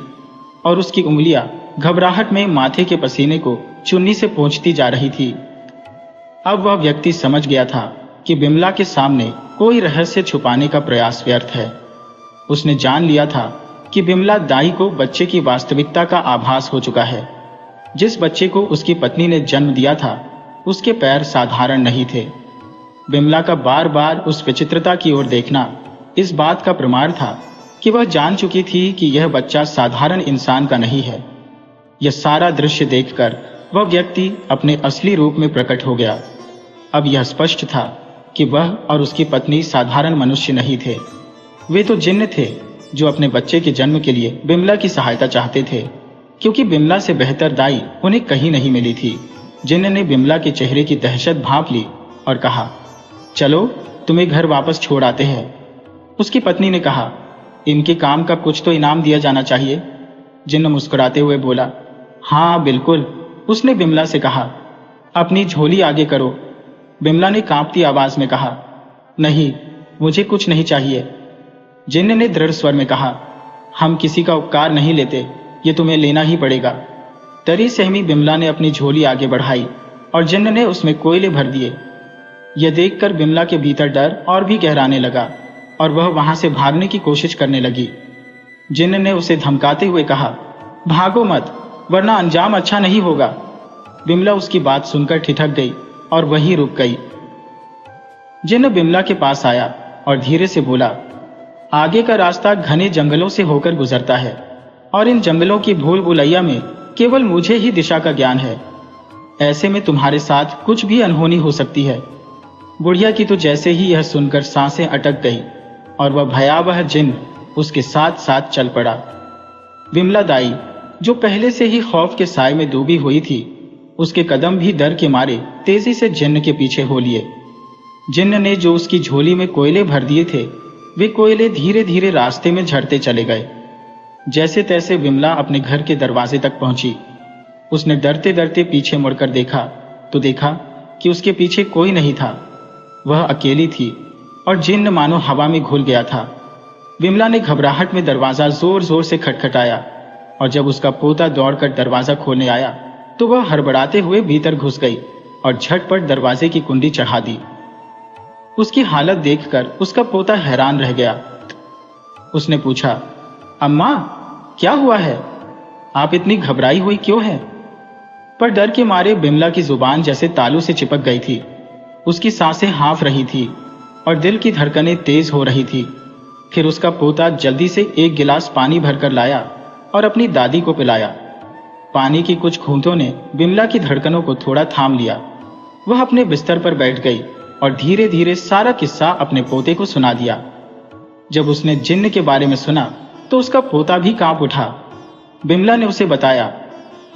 और उसकी उंगलियां घबराहट में माथे के पसीने को चुन्नी से पोंछती जा रही थी। अब वह व्यक्ति समझ गया था कि बिमला के सामने कोई रहस्य छुपाने का प्रयास व्यर्थ है। उसने जान लिया था कि बिमला दाई को बच्चे की वास्तविकता का आभास हो चुका है। जिस बच्चे को उसकी पत्नी ने जन्म दिया था उसके पैर साधारण नहीं थे। बिमला का बार बार उस विचित्रता की ओर देखना इस बात का प्रमाण था कि वह जान चुकी थी कि यह बच्चा साधारण इंसान का नहीं है। यह सारा दृश्य देखकर वह व्यक्ति अपने असली रूप में प्रकट हो गया। अब यह स्पष्ट था कि वह और उसकी पत्नी साधारण मनुष्य नहीं थे। वे तो जिन्न थे जो अपने बच्चे के जन्म के लिए बिमला की सहायता चाहते थे, क्योंकि बिमला से बेहतर दाई उन्हें कहीं नहीं मिली थी। जिन्न ने बिमला के चेहरे की दहशत भांप ली और कहा, चलो तुम्हें घर वापस छोड़ आते हैं। उसकी पत्नी ने कहा, इनके काम का कुछ तो इनाम दिया जाना चाहिए। जिन्न मुस्कुराते हुए बोला, हाँ बिल्कुल। उसने बिमला से कहा, अपनी झोली आगे करो। बिमला ने कांपती आवाज में कहा, नहीं, मुझे कुछ नहीं चाहिए। जिन्न ने दृढ़ स्वर में कहा, हम किसी का उपकार नहीं लेते, ये तुम्हें लेना ही पड़ेगा। डरी सहमी बिमला ने अपनी झोली आगे बढ़ाई और जिन्न ने उसमें कोयले भर दिए। यह देखकर बिमला के भीतर डर और भी गहराने लगा और वह वहां से भागने की कोशिश करने लगी। जिन्न ने उसे धमकाते हुए कहा, भागो मत, वरना अंजाम अच्छा नहीं होगा। बिमला उसकी बात सुनकर ठिठक गई और वहीं रुक गई। जिन्न बिमला के पास आया और धीरे से बोला, आगे का रास्ता घने जंगलों से होकर गुजरता है और इन जंगलों की भूल भुलैया में केवल मुझे ही दिशा का ज्ञान है। ऐसे में तुम्हारे साथ कुछ भी अनहोनी हो सकती है। बुढ़िया की तो जैसे ही यह सुनकर सांसें अटक गई और वह भयावह जिन्न उसके साथ साथ चल पड़ा। बिमला दाई जो पहले से ही खौफ के साए में डूबी हुई थी, उसके कदम भी डर के मारे तेजी से जिन्न के पीछे हो लिए। जिन्न ने जो उसकी झोली में कोयले भर दिए थे, वे कोयले धीरे धीरे रास्ते में झड़ते चले गए। जैसे तैसे बिमला अपने घर के दरवाजे तक पहुंची। उसने डरते डरते पीछे मुड़कर देखा तो देखा कि उसके पीछे कोई नहीं था। वह अकेली थी और जिन्न मानो हवा में घुल गया था। बिमला ने घबराहट में दरवाजा जोर जोर से खटखटाया और जब उसका पोता दौड़कर दरवाजा खोलने आया तो वह हड़बड़ाते हुए भीतर घुस गई और झटपट दरवाजे की कुंडी चढ़ा दी। उसकी हालत देखकर उसका पोता हैरान रह गया। उसने पूछा, अम्मा, क्या हुआ है? आप इतनी घबराई हुई क्यों है? पर डर के मारे बिमला की जुबान जैसे तालू से चिपक गई थी। उसकी सांसें हाँफ रही थी और दिल की धड़कनें तेज हो रही थी। फिर उसका पोता जल्दी से एक गिलास पानी भरकर लाया और अपनी दादी को पिलाया। पानी की कुछ खूंटों ने बिमला की धड़कनों को थोड़ा थाम लिया। वह अपने बिस्तर पर बैठ गई और धीरे धीरे सारा किस्सा अपने पोते को सुना दिया। जब उसने जिन्न के बारे में सुना तो उसका पोता भी कांप उठा। बिमला ने उसे बताया,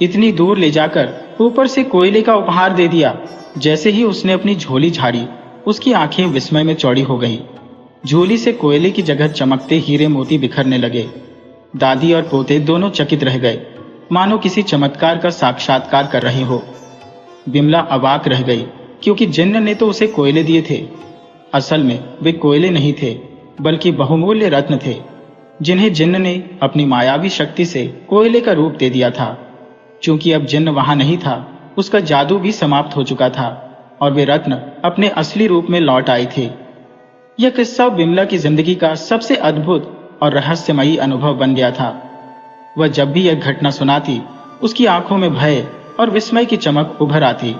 इतनी दूर ले जाकर ऊपर से कोयले का उपहार दे दिया। जैसे ही उसने अपनी झोली झाड़ी, उसकी आंखें विस्मय में चौड़ी हो गईं। झोली से कोयले की जगह चमकते हीरे मोती बिखरने लगे। दादी और पोते दोनों चकित रह गए, मानो किसी चमत्कार का साक्षात्कार कर रहे हो। बिमला अवाक रह गई, क्योंकि जिन्न ने तो उसे कोयले दिए थे। असल में वे कोयले नहीं थे, बल्कि बहुमूल्य रत्न थे, जिन्हें जिन्न ने अपनी मायावी शक्ति से कोयले का रूप दे दिया था। चूंकि अब जिन्न वहां नहीं था, उसका जादू भी समाप्त हो चुका था और वे रत्न अपने असली रूप में लौट आए थे। यह किस्सा बिमला की जिंदगी का सबसे अद्भुत और रहस्यमयी अनुभव बन गया था। वह जब भी यह घटना सुनाती, उसकी आंखों में भय और विस्मय की चमक उभर आती।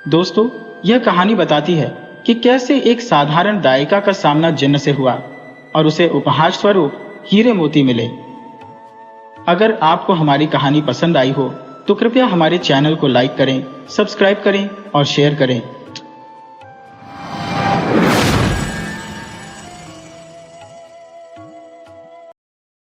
दोस्तों, यह कहानी बताती है कि कैसे एक साधारण दायिका का सामना जिन्न से हुआ और उसे उपहार स्वरूप हीरे मोती मिले। अगर आपको हमारी कहानी पसंद आई हो तो कृपया हमारे चैनल को लाइक करें, सब्सक्राइब करें और शेयर करें।